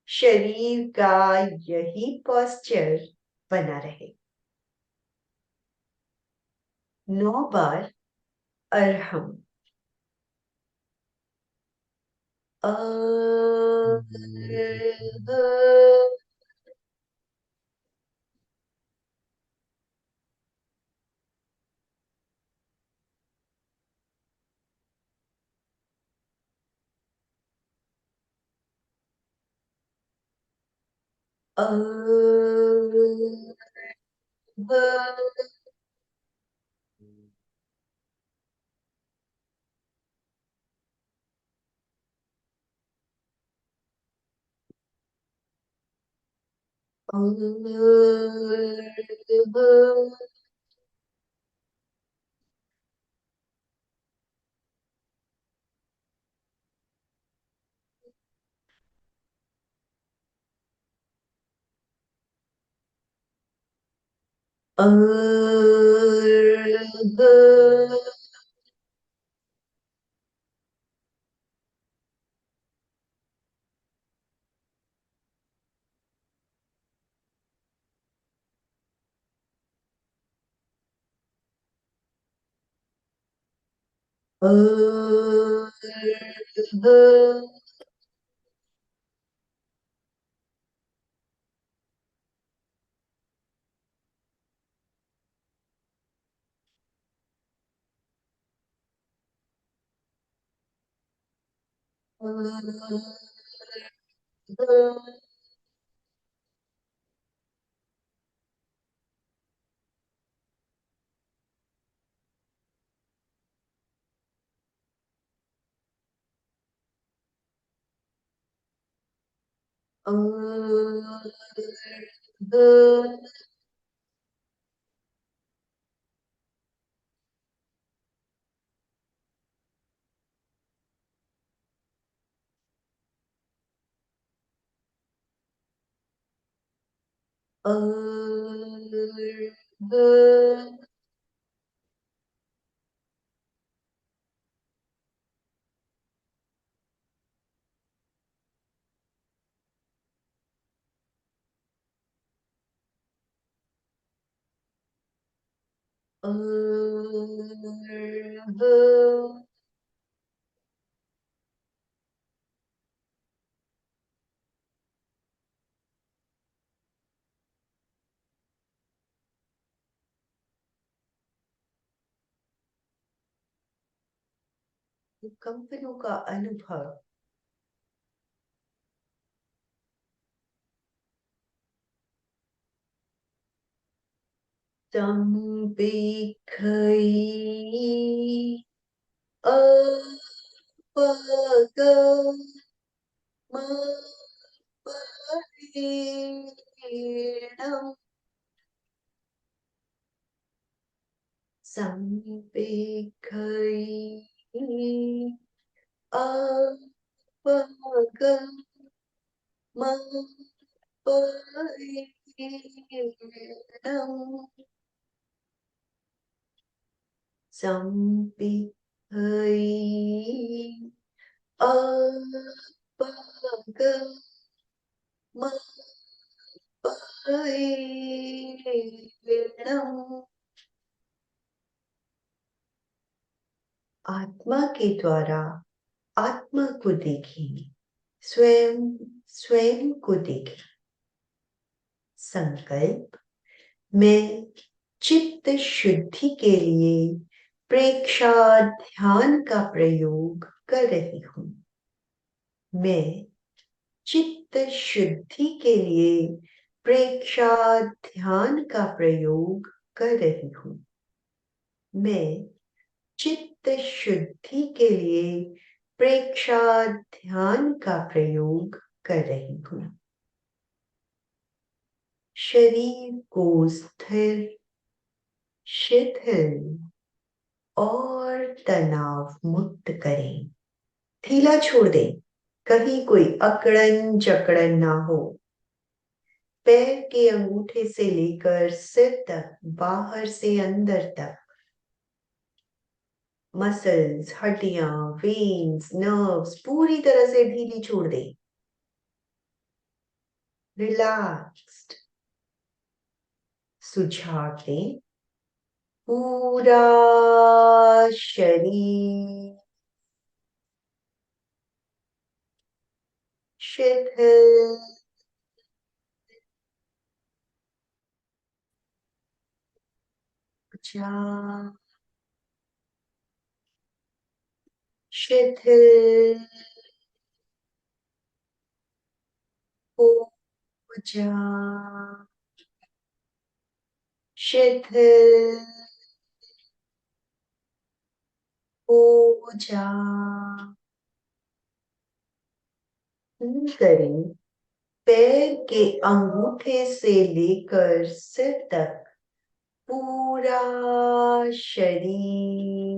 शरीर का यही पोस्चर बना रहे। 9 बार अरहम। अ कंपनों का अनुभव। Some big apaga maparinam संवेखई अपगमपरिणम् संविद्धि अपगमपरिणम्। आत्मा के द्वारा आत्मा को देखें, स्वयं स्वयं को देखें। संकल्प, मैं चित्त शुद्धि के लिए प्रेक्षा ध्यान का प्रयोग कर रही हूँ। मैं चित्त शुद्धि के लिए प्रेक्षा ध्यान का प्रयोग कर रही हूँ। मैं चित्त शुद्धि के लिए प्रेक्षा ध्यान का प्रयोग कर रही हूँ। शरीर को स्थिर, शिथिल और तनाव मुक्त करें। ढीला छोड़ दें, कहीं कोई अकड़न जकड़न ना हो। पैर के अंगूठे से लेकर सिर तक, बाहर से अंदर तक मसल्स, हड्डियां, वेन्स, नर्व्स पूरी तरह से ढीली छोड़ दें। रिलैक्स्ड। सुझाव दें, पूरा शरीर शिथिल, शिथिल हो जा, शिथिल हो जा। करें, पैर के अंगूठे से लेकर सिर तक पूरा शरीर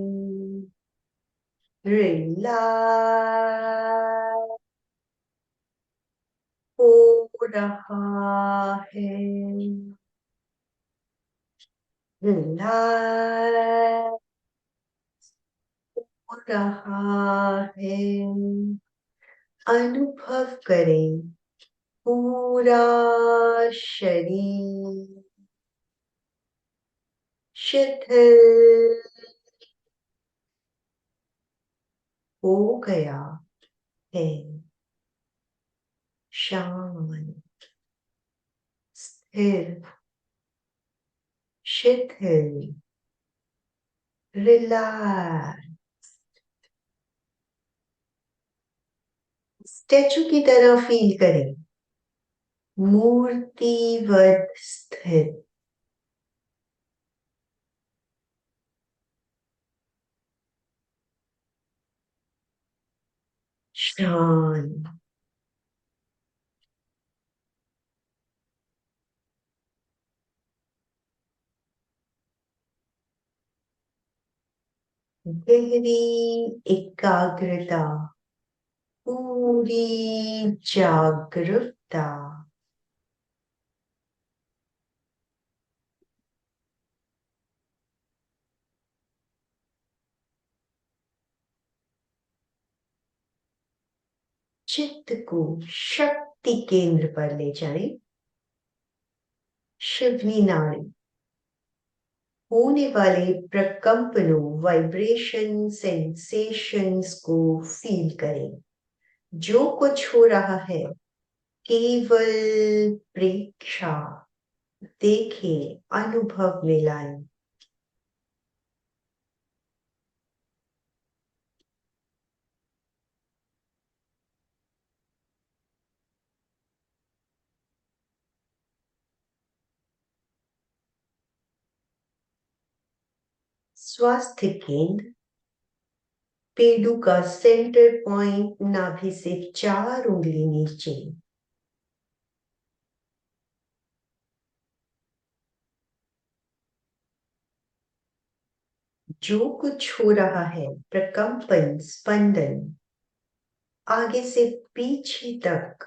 रिलैक्स हो रहा है। रिलैक्स हो रहा है। अनुभव करें, पूरा शरीर शिथिल हो गया है। शांत, स्थिर, शिथिल, रिलैक्स, स्टैचू की तरह फील करें, मूर्तिवत स्थित। शांत, गहरी एकाग्रता, पूरी जागरूकता। चित्त को शक्ति केंद्र पर ले जाएं। शिवनी नाड़ी, होने वाले प्रकंपनों, वाइब्रेशन, सेंसेशंस को फील करें। जो कुछ हो रहा है केवल प्रेक्षा, देखें, अनुभव में लाएं। स्वास्थ्य केंद्र, पेडू का सेंटर पॉइंट, नाभि से 4 उंगली नीचे। जो कुछ हो रहा है, प्रकंपन, स्पंदन, आगे से पीछे तक,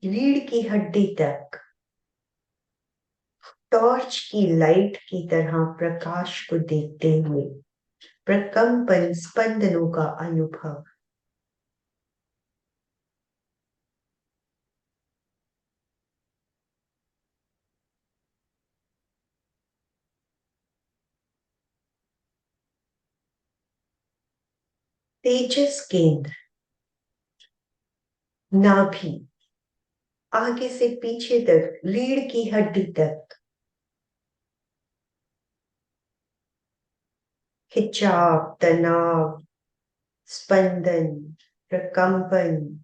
रीढ़ की हड्डी तक, टॉर्च की लाइट की तरह प्रकाश को देखते हुए प्रकंपन स्पंदनों का अनुभव। तेजस केंद्र, नाभि, आगे से पीछे तक, रीढ़ की हड्डी तक, खिंचाव, तनाव, स्पंदन, प्रकंपन।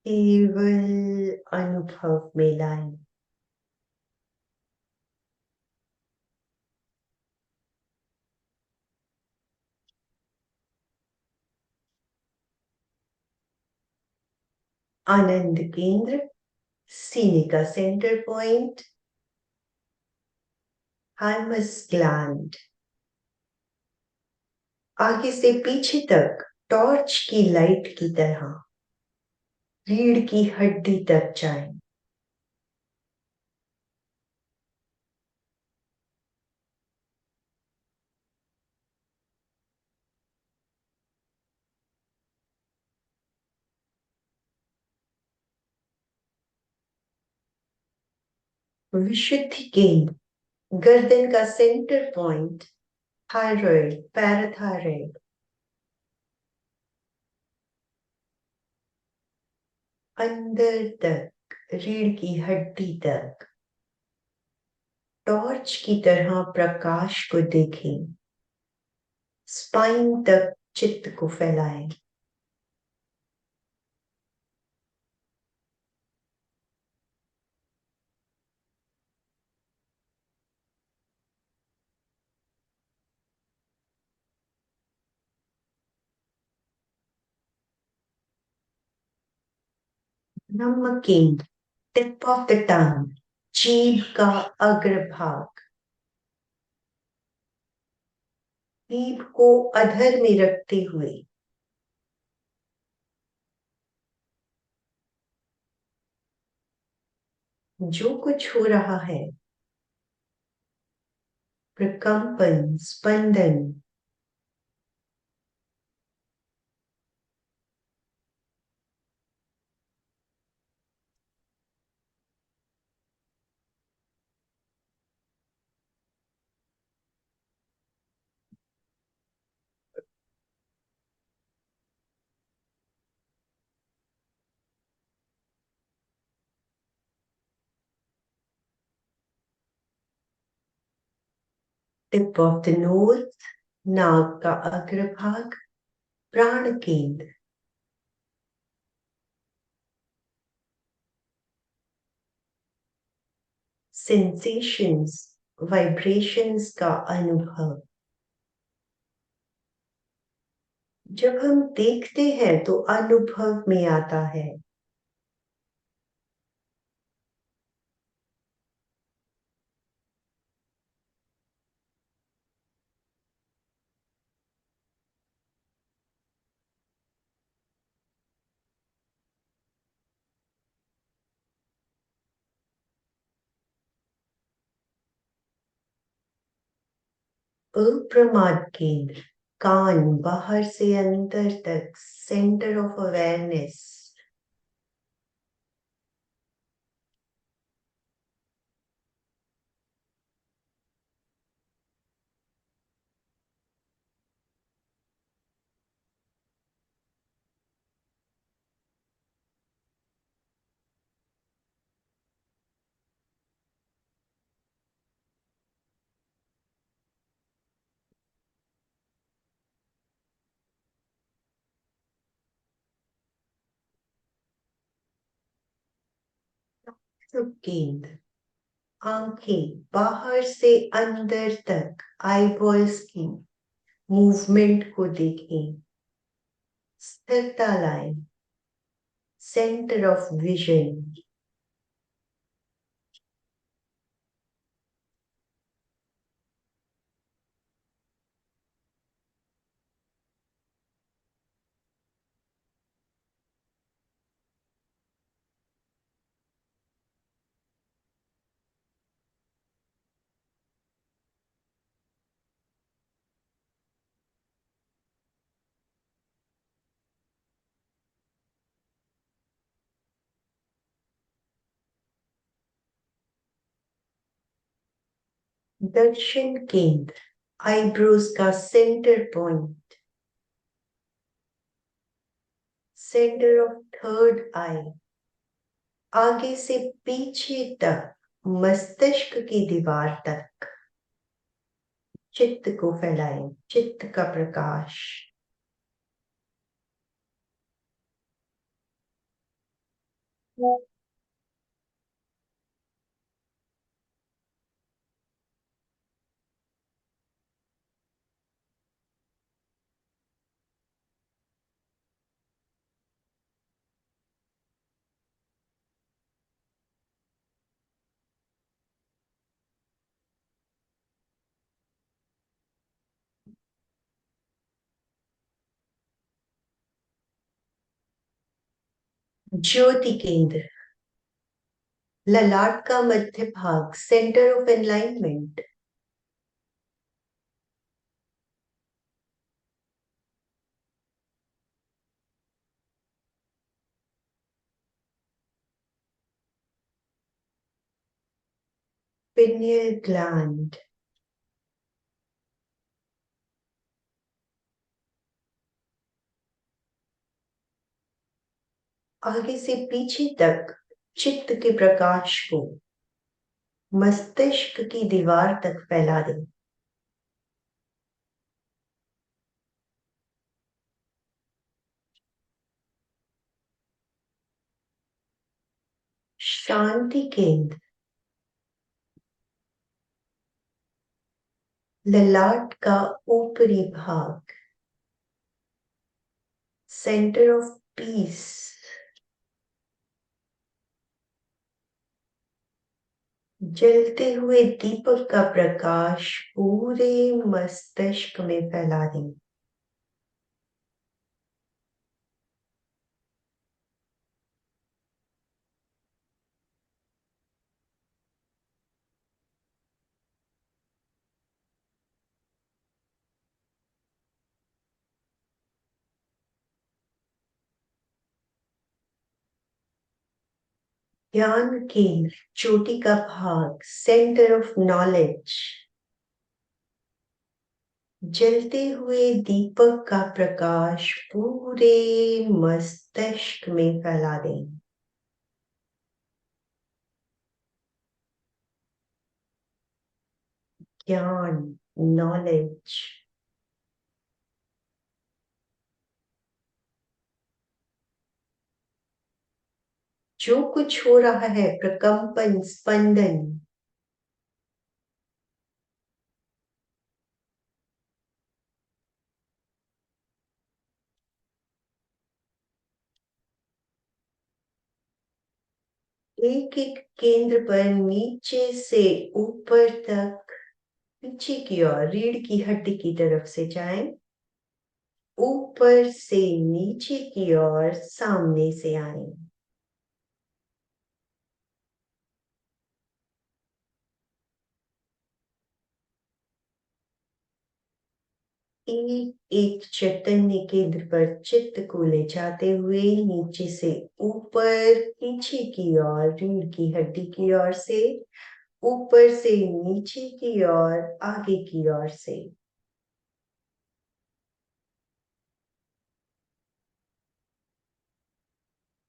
केवल अनुभव में लाएं। आनंद केंद्र, सीने का सेंटर पॉइंट, हाइमस ग्लैंड, आगे से पीछे तक, टॉर्च की लाइट की तरह, रीढ़ की हड्डी तक जाएं। विशुद्धि केंद्र, गर्दन का सेंटर पॉइंट, थायराइड, पैराथायराइड, अंदर तक, रीढ़ की हड्डी तक, टॉर्च की तरह प्रकाश को देखें। स्पाइन तक चित्त को फैलाएं। ब्रह्म केंद्र, टिप ऑफ द टंग, जीभ का अग्रभाग, जीभ को अधर में रखते हुए जो कुछ हो रहा है, प्रकंपन, स्पंदन, टिप ऑफ द नोज, नाक का अग्रभाग, प्राण केंद्र, सेंसेशंस, वाइब्रेशंस का अनुभव। जब हम देखते हैं तो अनुभव में आता है। अप्रमाद केंद्र, कान, बाहर से अंदर तक, सेंटर ऑफ अवेयरनेस। केंद्र, आंखें, बाहर से अंदर तक, आईबॉल्स की मूवमेंट को देखें, स्थिरता लाएं, सेंटर ऑफ विजन। दर्शन केंद्र, आईब्रोज का centre point, centre of third eye, आगे से पीछे तक, मस्तिष्क की दीवार तक। चित्त को फैलाएं, चित्त का प्रकाश। ज्योति केंद्र, ललाट का मध्य भाग, सेंटर ऑफ एनलाइनमेंट। पिनियल ग्लैंड, आगे से पीछे तक चित्त के प्रकाश को मस्तिष्क की दीवार तक फैला दें। शांति केंद्र, ललाट का ऊपरी भाग, सेंटर ऑफ पीस। जलते हुए दीपक का प्रकाश पूरे मस्तिष्क में फैला दें। ज्ञान केंद्र, चोटी का भाग, सेंटर ऑफ नॉलेज। जलते हुए दीपक का प्रकाश पूरे मस्तिष्क में फैला दें। ज्ञान, नॉलेज। जो कुछ हो रहा है, प्रकंपन, स्पंदन, एक एक केंद्र पर नीचे से ऊपर तक, पीछे की ओर रीढ़ की हड्डी की तरफ से जाएं, ऊपर से नीचे की ओर सामने से आए। एक एक चैतन्य केंद्र पर चित्त को ले जाते हुए नीचे से ऊपर, पीछे की ओर रीढ़ की हड्डी की ओर से, ऊपर से नीचे की ओर, आगे की ओर से।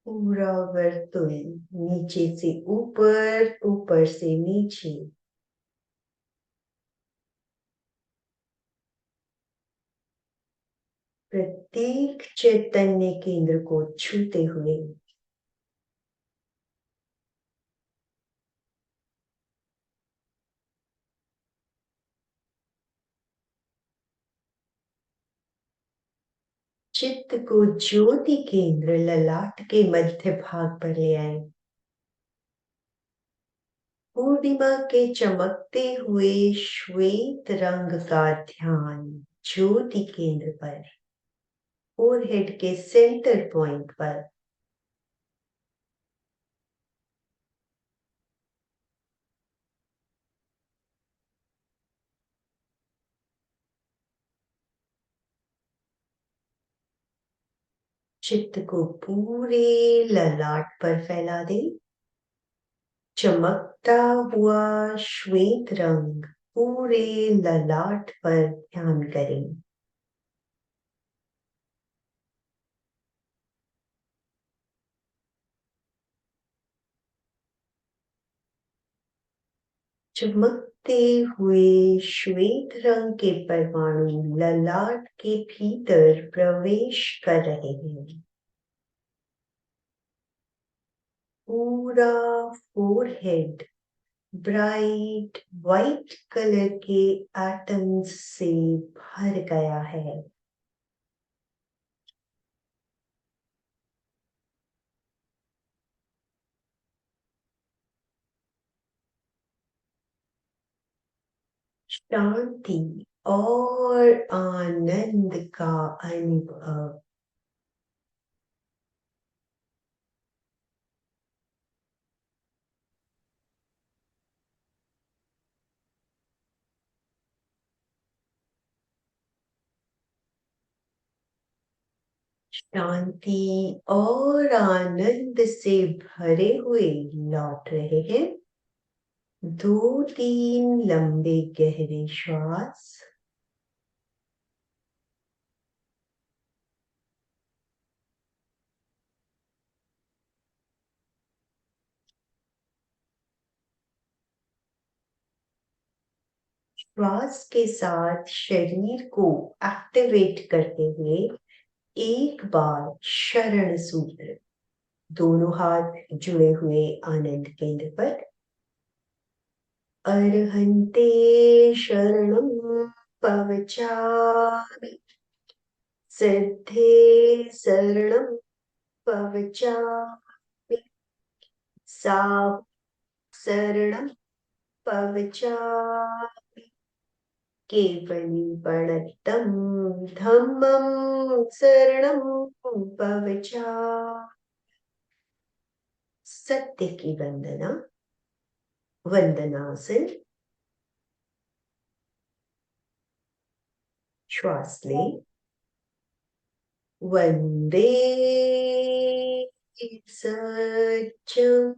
पूरा वर्तुल, नीचे से ऊपर, ऊपर से नीचे। प्रत्येक चैतन्य केंद्र को छूते हुए चित्त को ज्योति केंद्र ललाट के मध्य भाग पर ले आए। पूर्णिमा के चमकते हुए श्वेत रंग का ध्यान ज्योति केंद्र पर, फोरहेड के सेंटर पॉइंट पर। चित्त को पूरे ललाट पर फैला दे। चमकता हुआ श्वेत रंग पूरे ललाट पर ध्यान करें। चमकते हुए श्वेत रंग के परमाणु ललाट के भीतर प्रवेश कर रहे हैं। पूरा फोरहेड ब्राइट व्हाइट कलर के एटम्स से भर गया है। शांति और आनंद का अनुभव। शांति और आनंद से भरे हुए लौट रहे हैं। 2-3 लंबे गहरे श्वास। श्वास के साथ शरीर को एक्टिवेट करते हुए एक बार शरण सूत्र, दोनों हाथ जुड़े हुए आनंद केंद्र पर। अर्हन्ते शरणं पवचामि, सिद्धे शरणं पवचामि, साहु शरणं पवचामि, केवलीपणतं धम्मं शरणं पवचामि। सत्य की वंदना, वंदनासन। श्वास ले। वंदे सत्यम।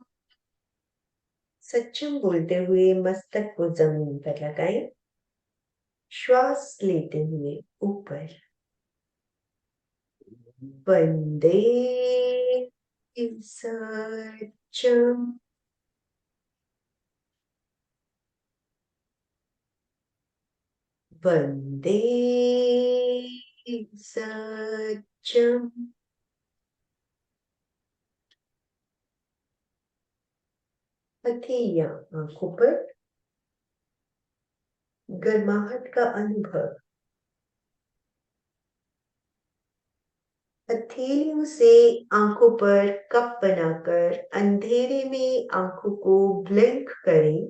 सत्यम बोलते हुए मस्तक को जमीन पर लगाएं। श्वास लेते हुए ऊपर। वंदे सत्यम। वंदे सत्यम। हथेलियां आंखों पर। गर्माहट का अनुभव। हथेलियों से आंखों पर कप बनाकर अंधेरे में आंखों को ब्लिंक करें।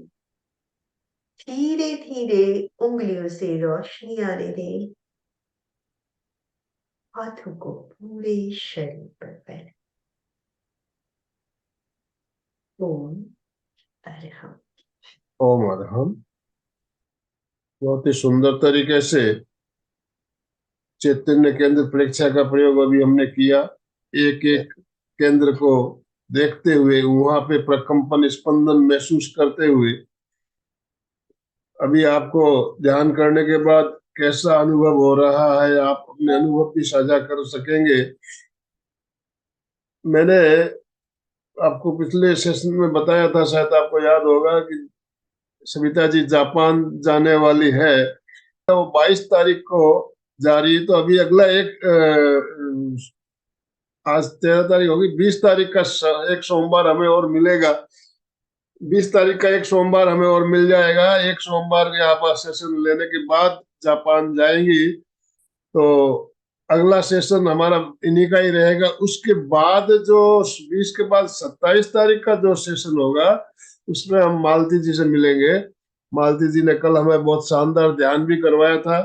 धीरे धीरे उंगलियों से रोशनी आने दें। हाथों को पूरे शरीर पर फैलाएं। ओम अरहम। ओम अरहम। बहुत ही सुंदर तरीके से चैतन्य केंद्र परीक्षा का प्रयोग अभी हमने किया। एक एक केंद्र को देखते हुए, वहां पे प्रकंपन स्पंदन महसूस करते हुए, अभी आपको ध्यान करने के बाद कैसा अनुभव हो रहा है, आप अपने अनुभव भी साझा कर सकेंगे। मैंने आपको पिछले सेशन में बताया था, शायद आपको याद होगा, कि सविता जी जापान जाने वाली है। वो 22 तारीख को जा रही है। तो अभी अगला आज 13 तारीख होगी, 20 तारीख का एक सोमवार हमें और मिलेगा। 20 तारीख का एक सोमवार हमें और मिल जाएगा। एक सोमवार यहाँ पर सेशन लेने के बाद जापान जाएंगी। तो अगला सेशन हमारा इन्हीं का ही रहेगा। उसके बाद जो 20 के बाद 27 तारीख का जो सेशन होगा उसमें हम मालती जी से मिलेंगे। मालती जी ने कल हमें बहुत शानदार ध्यान भी करवाया था।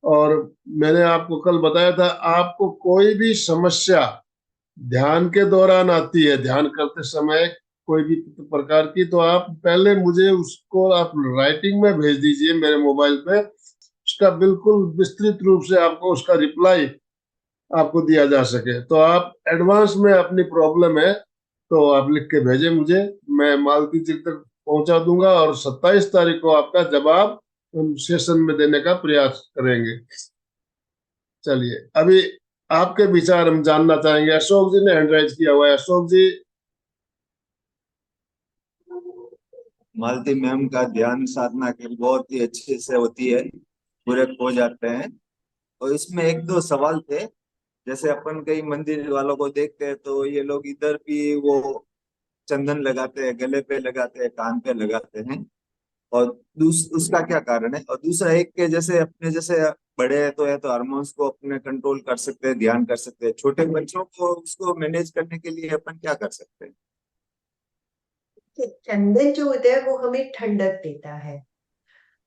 और मैंने आपको कल बताया था, आपको कोई भी समस्या ध्यान के दौरान आती है, ध्यान करते समय कोई भी प्रकार की, तो आप पहले मुझे उसको आप राइटिंग में भेज दीजिए मेरे मोबाइल पे। उसका बिल्कुल विस्तृत रूप से आपको उसका रिप्लाई आपको दिया जा सके। तो आप एडवांस में अपनी प्रॉब्लम है तो आप लिख के भेजें मुझे, मैं मालती जी तक पहुंचा दूंगा और 27 तारीख को आपका जवाब हम सेशन में देने का प्रयास करेंगे। चलिए, अभी आपके विचार हम जानना चाहेंगे। अशोक जी ने हैंड राइज किया हुआ है, अशोक जी। मालती मैम का ध्यान साधना के बहुत ही अच्छे से होती है, पूरे हो जाते हैं। और इसमें एक दो सवाल थे। जैसे अपन कई मंदिर वालों को देखते हैं तो ये लोग इधर भी वो चंदन लगाते हैं, गले पे लगाते हैं, कान पे लगाते हैं। और उसका क्या कारण है? और दूसरा एक के जैसे अपने जैसे बड़े हैं तो है तो हार्मोन्स को अपने कंट्रोल कर सकते हैं, ध्यान कर सकते हैं। छोटे बच्चों को उसको मैनेज करने के लिए अपन क्या कर सकते हैं? कि चंदन जो होता है वो हमें ठंडक देता है।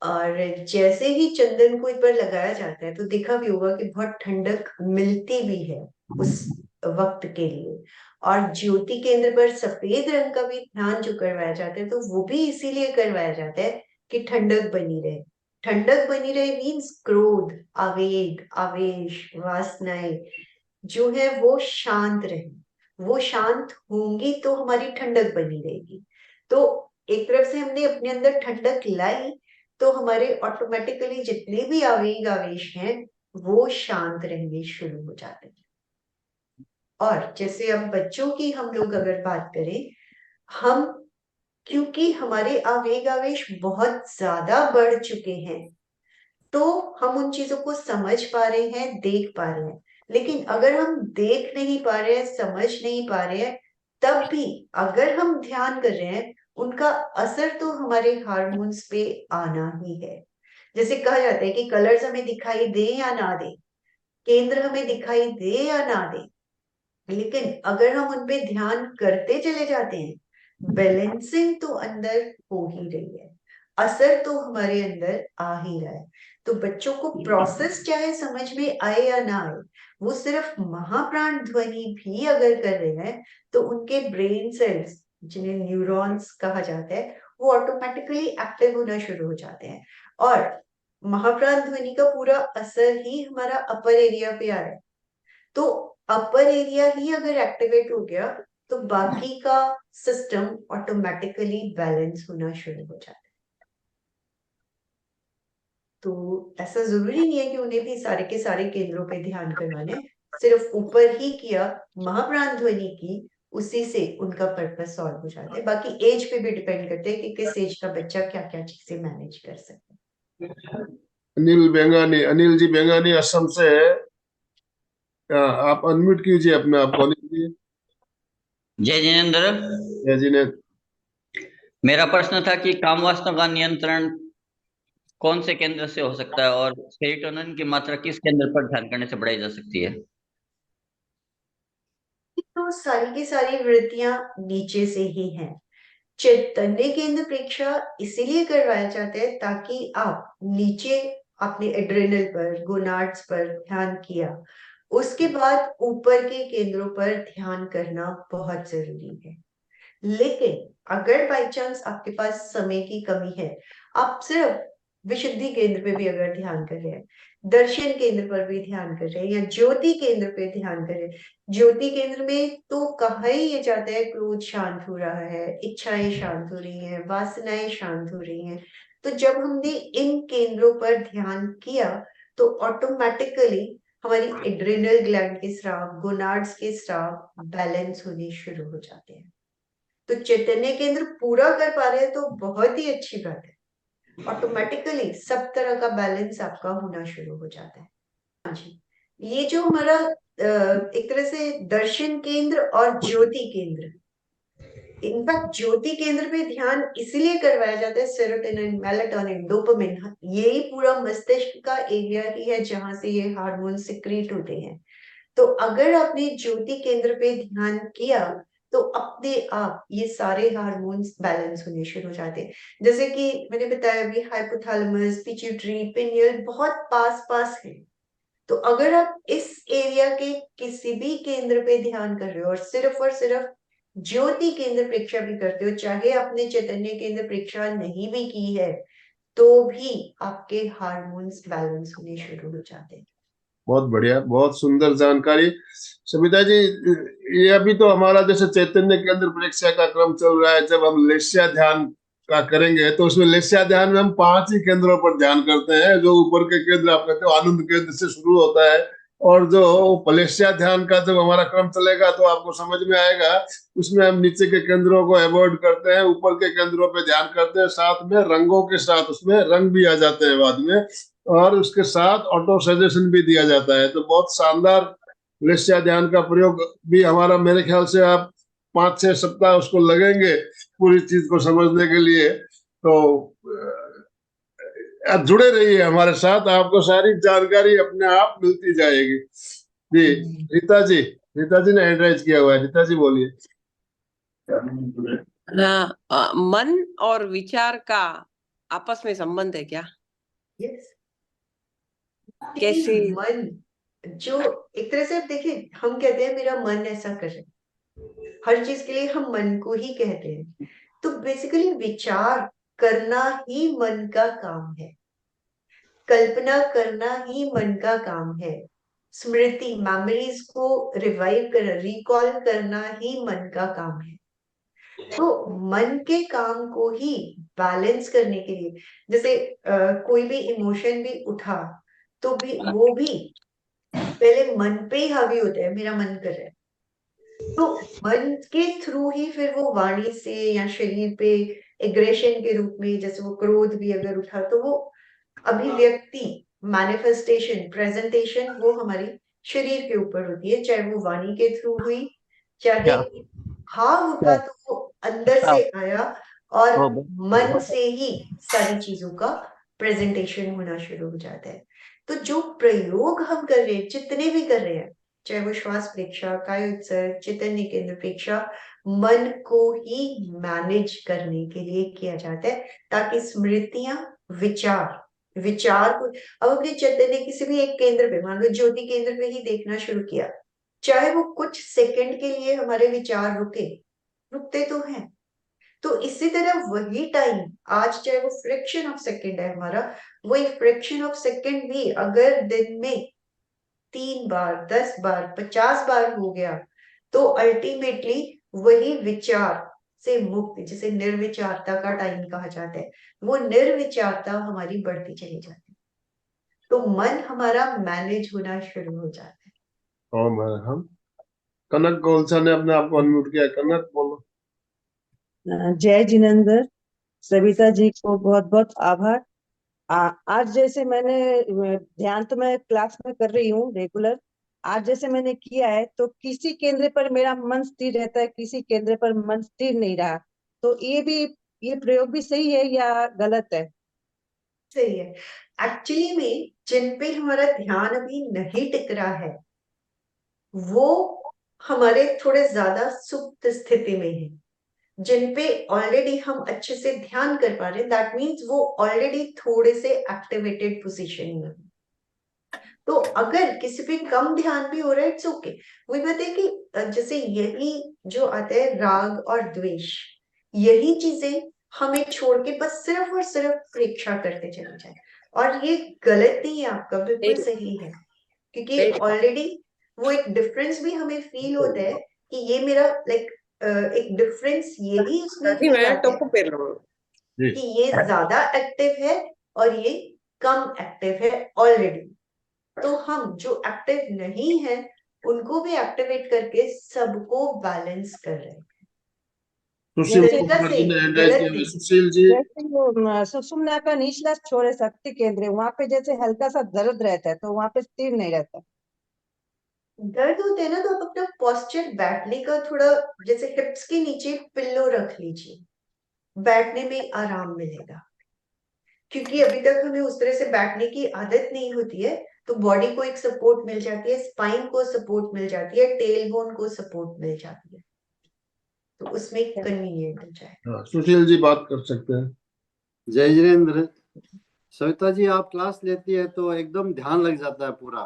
और जैसे ही चंदन को एक बार लगाया जाता है तो देखा भी होगा कि बहुत ठंडक मिलती भी है उस वक्त के लिए। और ज्योति केंद्र पर सफेद रंग का भी ध्यान जो करवाया जाता है तो वो भी इसीलिए करवाया जाता है कि ठंडक बनी रहे। ठंडक बनी रहे मीन्स क्रोध, आवेग, आवेश, वासनाएं जो है वो शांत रहे। वो शांत होंगी तो हमारी ठंडक बनी रहेगी। तो एक तरफ से हमने अपने अंदर ठंडक लाई तो हमारे ऑटोमेटिकली जितने भी आवेग आवेश हैं वो शांत रहने शुरू हो जाते हैं। और जैसे अब बच्चों की हम लोग अगर बात करें, हम क्योंकि हमारे आवेग आवेश बहुत ज्यादा बढ़ चुके हैं तो हम उन चीजों को समझ पा रहे हैं, देख पा रहे हैं। लेकिन अगर हम देख नहीं पा रहे हैं, समझ नहीं पा रहे हैं, तब भी अगर हम ध्यान कर रहे हैं, उनका असर तो हमारे हार्मोन्स पे आना ही है। जैसे कहा जाता है कि कलर्स हमें दिखाई दे या ना दे, केंद्र हमें दिखाई दे या ना दे, लेकिन अगर हम उन पे ध्यान करते चले जाते हैं, बैलेंसिंग तो अंदर हो ही रही है, असर तो हमारे अंदर आ ही रहा है। तो बच्चों को प्रोसेस चाहे समझ में आए या ना आए, वो सिर्फ महाप्राण ध्वनि भी अगर कर रहे हैं तो उनके ब्रेन सेल्स जिन्हें न्यूरॉन्स कहा जाता है वो ऑटोमेटिकली एक्टिव होना शुरू हो जाते हैं। और महाप्राण ध्वनि का पूरा असर ही हमारा अपर एरिया पे आ रहा है। तो अपर एरिया ही अगर एक्टिवेट हो गया तो बाकी का सिस्टम ऑटोमेटिकली बैलेंस होना शुरू हो जाता है। तो ऐसा जरूरी नहीं है कि उन्हें भी सारे के सारे केंद्रों पे ध्यान करवाने हैं। सिर्फ ऊपर ही किया, महाप्राण ध्वनि की, उसी से उनका पर्पस सॉल्व हो जाता है। बाकी एज पे भी डिपेंड करते हैं कि किस एज का बच्चा क्या क्या चीजें मैनेज कर सकता है। अनिल बेंगानी, अनिल जी बेंगानी असम से है। आप अनम्यूट कीजिए अपने आप को, अनिल जी। जय जिनेन्द्र। जय जी ने। मेरा प्रश्न था कि काम वासना का नियंत्रण कौन से केंद्र से हो सकता है और सेरोटोनिन की मात्रा किस केंद्र पर ध्यान करने से बढ़ाई जा सकती है? तो सारी की सारी वृत्तियां नीचे से ही हैं। चैतन्य केंद्र प्रेक्षा इसीलिए करवाया जाता है ताकि आप नीचे अपने एड्रेनल पर, गोनाड्स पर ध्यान किया, उसके बाद ऊपर के केंद्रों पर ध्यान करना बहुत जरूरी है। लेकिन अगर बाई चांस आपके पास समय की कमी है, आप सिर्फ विशुद्धि केंद्र पे भी अगर ध्यान कर रहे हैं, दर्शन केंद्र पर भी ध्यान कर रहे हैं या ज्योति केंद्र पे ध्यान कर रहे हैं, ज्योति केंद्र में तो कहा ही ये जाता है क्रोध शांत हो रहा है, इच्छाएं शांत हो रही हैं, वासनाएं शांत हो रही हैं। तो जब हमने इन केंद्रों पर ध्यान किया तो ऑटोमेटिकली हमारी एड्रिनल ग्लैंड के स्राव, गोनाड्स के स्राव बैलेंस होने शुरू हो जाते हैं। तो चैतन्य केंद्र पूरा कर पा रहे हैं तो बहुत ही अच्छी बात है। ऑटोमेटिकली सब तरह का बैलेंस आपका होना शुरू हो जाता है। हाँ जी, ये जो हमारा एक तरह से दर्शन केंद्र और ज्योति केंद्र, इनफैक्ट ज्योति केंद्र पे ध्यान इसलिए करवाया जाता है, सेरोटोनिन, मेलाटोनिन, डोपामिन, यही पूरा मस्तिष्क का एरिया ही है जहां से ये हार्मोन सिक्रीट होते हैं। तो अगर आपने ज्योति केंद्र पे ध्यान किया तो अपने आप ये सारे हार्मोन्स बैलेंस होने शुरू हो जाते हैं। जैसे कि मैंने बताया अभी, हाइपोथैलेमस, पिट्यूटरी, पिनियल बहुत पास पास है। तो अगर आप इस एरिया के किसी भी केंद्र पे ध्यान कर रहे हो और सिर्फ ज्योति केंद्र परीक्षा भी करते हो, चाहे आपने चैतन्य केंद्र परीक्षा नहीं भी की है, तो भी आपके हार्मोन्स बैलेंस होने शुरू हो जाते हैं। बहुत बढ़िया, बहुत सुंदर जानकारी सविता जी। ये अभी तो हमारा जैसे चैतन्य केंद्र परीक्षा का क्रम चल रहा है, जब हम लेस्या ध्यान का करेंगे तो उसमें लेस्या ध्यान में हम 5 ही केंद्रों पर ध्यान करते हैं। जो ऊपर के केंद्र आप कहते हो आनंद केंद्र से शुरू होता है, और जो पलेस्या ध्यान का जब हमारा क्रम चलेगा तो आपको समझ में आएगा, उसमें हम नीचे के केंद्रों को अवॉइड करते हैं, ऊपर के केंद्रों पे ध्यान करते हैं, साथ में रंगों के साथ उसमें रंग भी आ जाते हैं बाद में, और उसके साथ ऑटो सजेशन भी दिया जाता है। तो बहुत शानदार लेस्या ध्यान का प्रयोग भी हमारा, मेरे ख्याल से आप 5-6 सप्ताह उसको लगेंगे पूरी चीज को समझने के लिए। तो आप जुड़े रहिए हमारे साथ, आपको सारी जानकारी अपने आप मिलती जाएगी। जी, रीता जी, रीता जी ने हैंड राइज किया हुआ है, रीता जी बोलिए। मन और विचार का आपस में संबंध है क्या? यस। कैसे? मन जो एक तरह से आप देखिए, हम कहते हैं मेरा मन ऐसा कर रहा है, हर चीज के लिए हम मन को ही कहते हैं। तो बेसिकली विचार करना ही मन का काम है, कल्पना करना ही मन का काम है, स्मृति, मेमोरीज को रिवाइव करना, रिकॉल करना ही मन का काम है। तो मन के काम को ही बैलेंस करने के लिए, जैसे कोई भी इमोशन भी उठा तो भी वो भी पहले मन पे ही हावी होता है, मेरा मन कर रहा है। तो मन के थ्रू ही फिर वो वाणी से या शरीर पे एग्रेशन के रूप में, जैसे वो क्रोध भी अगर उठा तो वो अभिव्यक्ति, मैनिफेस्टेशन, प्रेजेंटेशन वो हमारी शरीर के ऊपर होती है, चाहे वो वाणी के थ्रू हुई, चाहे भाव उठा तो वो अंदर से आया, और मन से ही सारी चीजों का प्रेजेंटेशन होना शुरू हो जाता है। तो जो प्रयोग हम कर रहे हैं, जितने भी कर रहे हैं, चाहे वो श्वास परीक्षा, काय उत्सर्ग, चैतन्य केंद्र परीक्षा, मन को ही मैनेज करने के लिए किया जाता है, ताकि स्मृतियां, विचार को, अब अपने चैतन्य किसी भी एक केंद्र पे, मान लो ज्योति केंद्र पे ही देखना शुरू किया, चाहे वो कुछ सेकंड के लिए हमारे विचार रुकते तो हैं। तो इसी तरह वही टाइम आज, चाहे वो फ्रैक्शन ऑफ सेकंड है हमारा, वही फ्रैक्शन ऑफ सेकंड भी अगर दिन में 3 बार, 10 बार, 50 बार हो गया, तो अल्टीमेटली वही विचार से मुक्त, जिसे निर्विचारता का टाइम कहा जाता है, वो निर्विचारता हमारी बढ़ती चली जाती है। तो मन हमारा मैनेज होना शुरू हो जाता है। और हम कनक गोलसा ने अपने आप को अनम्यूट किया, कनक बोलो। जय जिनेंद्र, सविता जी को बहुत बहुत आभार। आज जैसे मैंने ध्यान तो मैं क्लास में कर रही हूँ रेगुलर, आज जैसे मैंने किया है तो किसी केंद्र पर मेरा मन स्थिर रहता है, किसी केंद्र पर मन स्थिर नहीं रहा। तो ये प्रयोग भी सही है या गलत है? सही है। एक्चुअली में जिन पे हमारा ध्यान अभी नहीं टिक रहा है, वो हमारे थोड़े ज्यादा सुप्त स्थिति में है। जिन पे ऑलरेडी हम अच्छे से ध्यान कर पा रहे हैं, दैट मीन्स वो ऑलरेडी थोड़े से एक्टिवेटेड पोजीशन में। तो अगर किसी पे कम ध्यान भी हो रहा है, इट्स ओके। वही बात है कि जैसे यही जो आता है राग और द्वेष, यही चीजें हमें छोड़ के बस सिर्फ और सिर्फ परीक्षा करते चले जाए, और ये गलत नहीं है, आपका बिल्कुल सही है, क्योंकि ऑलरेडी वो एक डिफरेंस भी हमें फील होता है कि ये मेरा लाइक एक डिफरेंस यही उसमें फील आता है कि ये ज्यादा एक्टिव है और ये कम एक्टिव है ऑलरेडी। तो हम जो एक्टिव नहीं है उनको भी एक्टिवेट करके सबको बैलेंस कर रहे हैं। सुशील जी, जैसे सुषुम्ना का निचला छोर शक्ति केंद्र है, वहां पे जैसे हल्का सा दर्द रहता है तो वहां पे स्थिर नहीं रहता। दर्द होते हैं ना, तो आप अपना पोस्चर बैठने का थोड़ा, जैसे हिप्स के नीचे पिल्लो रख लीजिए, बैठने में आराम मिलेगा। क्योंकि अभी तक हमें उस तरह से बैठने की आदत नहीं होती है, तो बॉडी को एक सपोर्ट मिल जाती है, स्पाइन को सपोर्ट मिल जाती है, टेल बोन को सपोर्ट मिल जाती है, तो उसमें कन्वीनियंट हो जाए। हाँ, सुशील जी बात कर सकते हैं। जय जिनेन्द्र। सविता जी, आप क्लास लेती है तो एकदम ध्यान लग जाता है पूरा,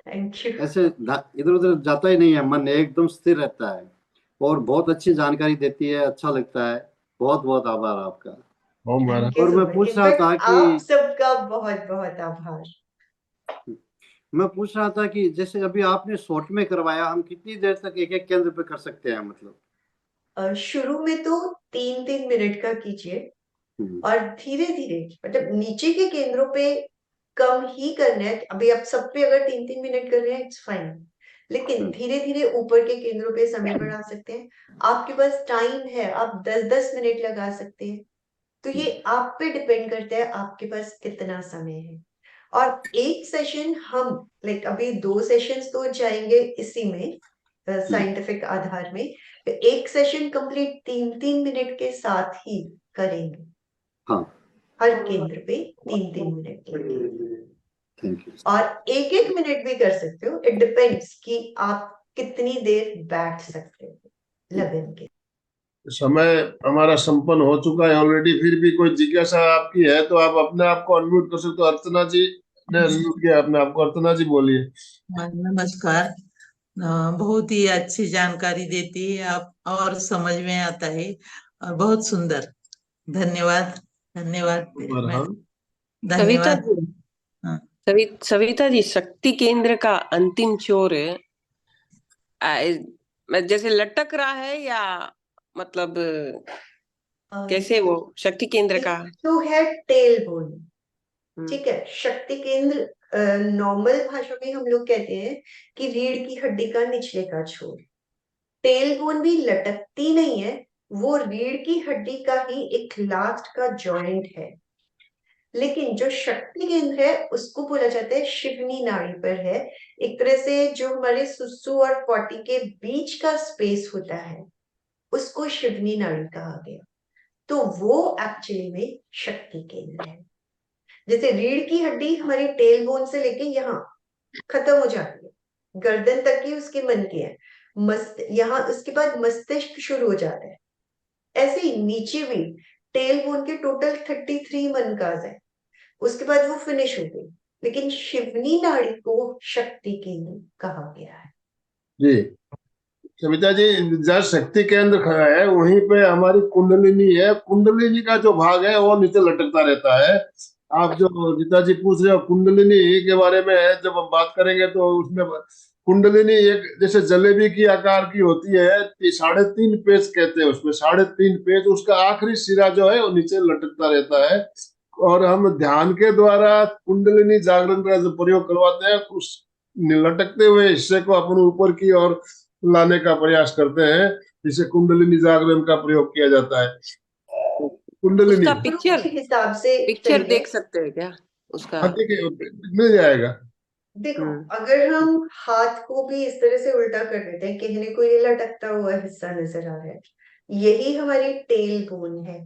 थैंक यू। ऐसे इधर उधर जाता ही नहीं है, मन एकदम स्थिर रहता है और बहुत अच्छी जानकारी देती है, अच्छा लगता है। बहुत बहुत आभार आपका। ओम महाराज। Thank you और so मैं much. पूछ रहा In था fact, कि आप सबका बहुत बहुत आभार। मैं पूछ रहा था कि जैसे अभी आपने शॉर्ट में करवाया, हम कितनी देर तक एक एक केंद्र पे कर सकते हैं, मतलब? शुरू में तो 3-3 मिनट का कीजिए, हम्म, और धीरे धीरे, मतलब नीचे के केंद्रों पे कम ही करना है। अभी आप सब पे अगर 3-3 मिनट कर रहे हैं, इट्स फाइन, लेकिन धीरे धीरे ऊपर के केंद्रों पे समय बढ़ा सकते हैं। आपके पास टाइम है, आप 10-10 मिनट लगा सकते हैं, तो ये आप पे डिपेंड करता है आपके पास कितना समय है। और एक सेशन हम, लाइक अभी 2 सेशंस तो जाएंगे इसी में, साइंटिफिक आधार में, तो एक सेशन कंप्लीट 3-3 मिनट के साथ ही करेंगे। हाँ, हर केंद्र पे 3-3 मिनट लगेंगे, थैंक यू। और 1-1 मिनट भी कर सकते हो, इट डिपेंड्स कि आप कितनी देर बैठ सकते हो लगन के। समय हमारा संपन्न हो चुका है ऑलरेडी, फिर भी कोई जिज्ञासा आपकी है तो आप अपने आप को अनम्यूट कर सकते हो। अर्चना जी ने अनम्यूट किया अपने आप को। अर्चना जी बोलिए। नमस्कार। बहुत ही अच्छी जानकारी देती है आप, और समझ में आता है, और बहुत सुंदर। धन्यवाद, धन्यवाद, सविता धन्यवाद। जी, हाँ। सविता जी, शक्ति केंद्र का अंतिम छोर जैसे लटक रहा है, या मतलब कैसे वो शक्ति केंद्र का? तो है टेल बोन, हम्म, ठीक है। शक्ति केंद्र नॉर्मल भाषा में हम लोग कहते हैं कि रीढ़ की हड्डी का निचले का छोर। टेल बोन भी लटकती नहीं है, वो रीढ़ की हड्डी का ही एक लास्ट का जॉइंट है। लेकिन जो शक्ति केंद्र है उसको बोला जाता है शिवनी नाड़ी पर है। एक तरह से जो हमारे सुसु और पॉटी के बीच का स्पेस होता है, उसको शिवनी नाड़ी कहा गया। तो वो एक्चुअली में शक्ति केंद्र है। जैसे रीढ़ की हड्डी हमारी टेल बोन से लेके यहाँ खत्म हो जाती है, गर्दन तक ही उसके मन की है, यहाँ उसके बाद मस्तिष्क शुरू हो जाता है। ऐसे ही नीचे भी टेल बोन के टोटल 33 मनकाज है, उसके बाद वो फिनिश हो गई। लेकिन शिवनी नाड़ी को शक्ति केंद्र कहा गया है। जी सविता जी, जहाँ शक्ति केंद्र खड़ा है वहीं पे हमारी कुंडलिनी है। कुंडलिनी का जो भाग है वो नीचे लटकता रहता है। आप जो गीता जी पूछ रहे हो कुंडलिनी के बारे में है, जब हम बात करेंगे तो उसमें कुंडलिनी एक जैसे जलेबी की आकार की होती है, 3.5 पेच कहते हैं उसमें, 3.5 पेच। उसका आखिरी सिरा जो है वो नीचे लटकता रहता है। और हम ध्यान के द्वारा कुंडलिनी जागरण का जो प्रयोग करवाते हैं, उस लटकते हुए हिस्से को अपन ऊपर की ओर लाने का प्रयास करते हैं, जिसे कुंडलिनी जागरण का प्रयोग किया जाता है। कुंडलिनी उसका के हिसाब से पिक्चर सही है। देख सकते हैं क्या उसका? मिल जाएगा। देखो, अगर हम हाथ को भी इस तरह से उल्टा कर देते हैं, कहने को ये लटकता हुआ हिस्सा नजर आ रहा है, यही हमारी टेल बोन है,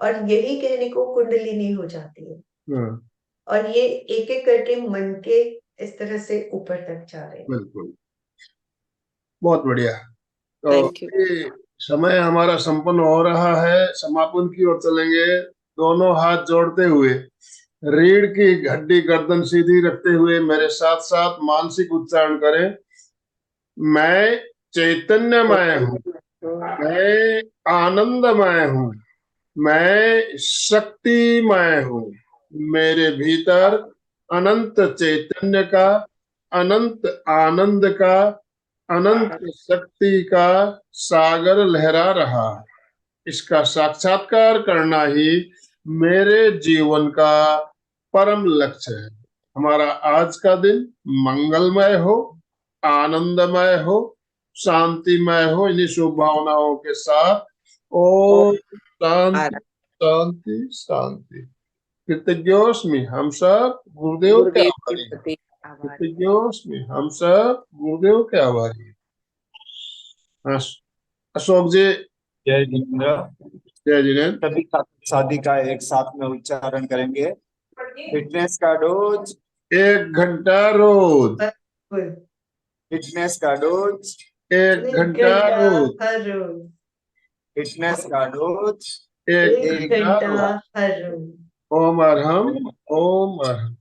और यही कहने को कुंडलिनी हो जाती है। हाँ, और ये एक एक करके मन के इस तरह से ऊपर तक जा रहे हैं। बिल्कुल, बहुत बढ़िया। तो थैंक यू। ये समय हमारा संपन्न हो रहा है, समापन की ओर चलेंगे। दोनों हाथ जोड़ते हुए रीढ़ की हड्डी गर्दन सीधी रखते हुए मेरे साथ साथ मानसिक उच्चारण करें। मैं चैतन्यमय हूँ, मैं आनंदमय हूँ, मैं शक्तिमय हूँ। मेरे भीतर अनंत चैतन्य का, अनंत आनंद का, अनंत शक्ति का सागर लहरा रहा है। इसका साक्षात्कार करना ही मेरे जीवन का परम लक्ष्य है। हमारा आज का दिन मंगलमय हो, आनंदमय हो, शांतिमय हो। इन्हीं शुभ भावनाओं के साथ ओम शांति शांति शांति। कृतज्ञोस्मि, हम सब गुरुदेव के गुरुदेव के आभारी हैं। प्रति आभार। कृतज्ञोस्मि, हम सब गुरुदेव के आभारी हैं। हाँ, अशोक जी। जय जिनेन्द्र। जय जिनेन्द्र। सभी साथी का एक साथ में उच्चारण करेंगे। फिटनेस का डोज 1 घंटा रोज। फिटनेस का डोज 1 घंटा रोज। हर रोज। फिटनेस का डोज 1 1 घंटा घंटा रोज। हर रोज। ओम अरहम, ओम अरहम।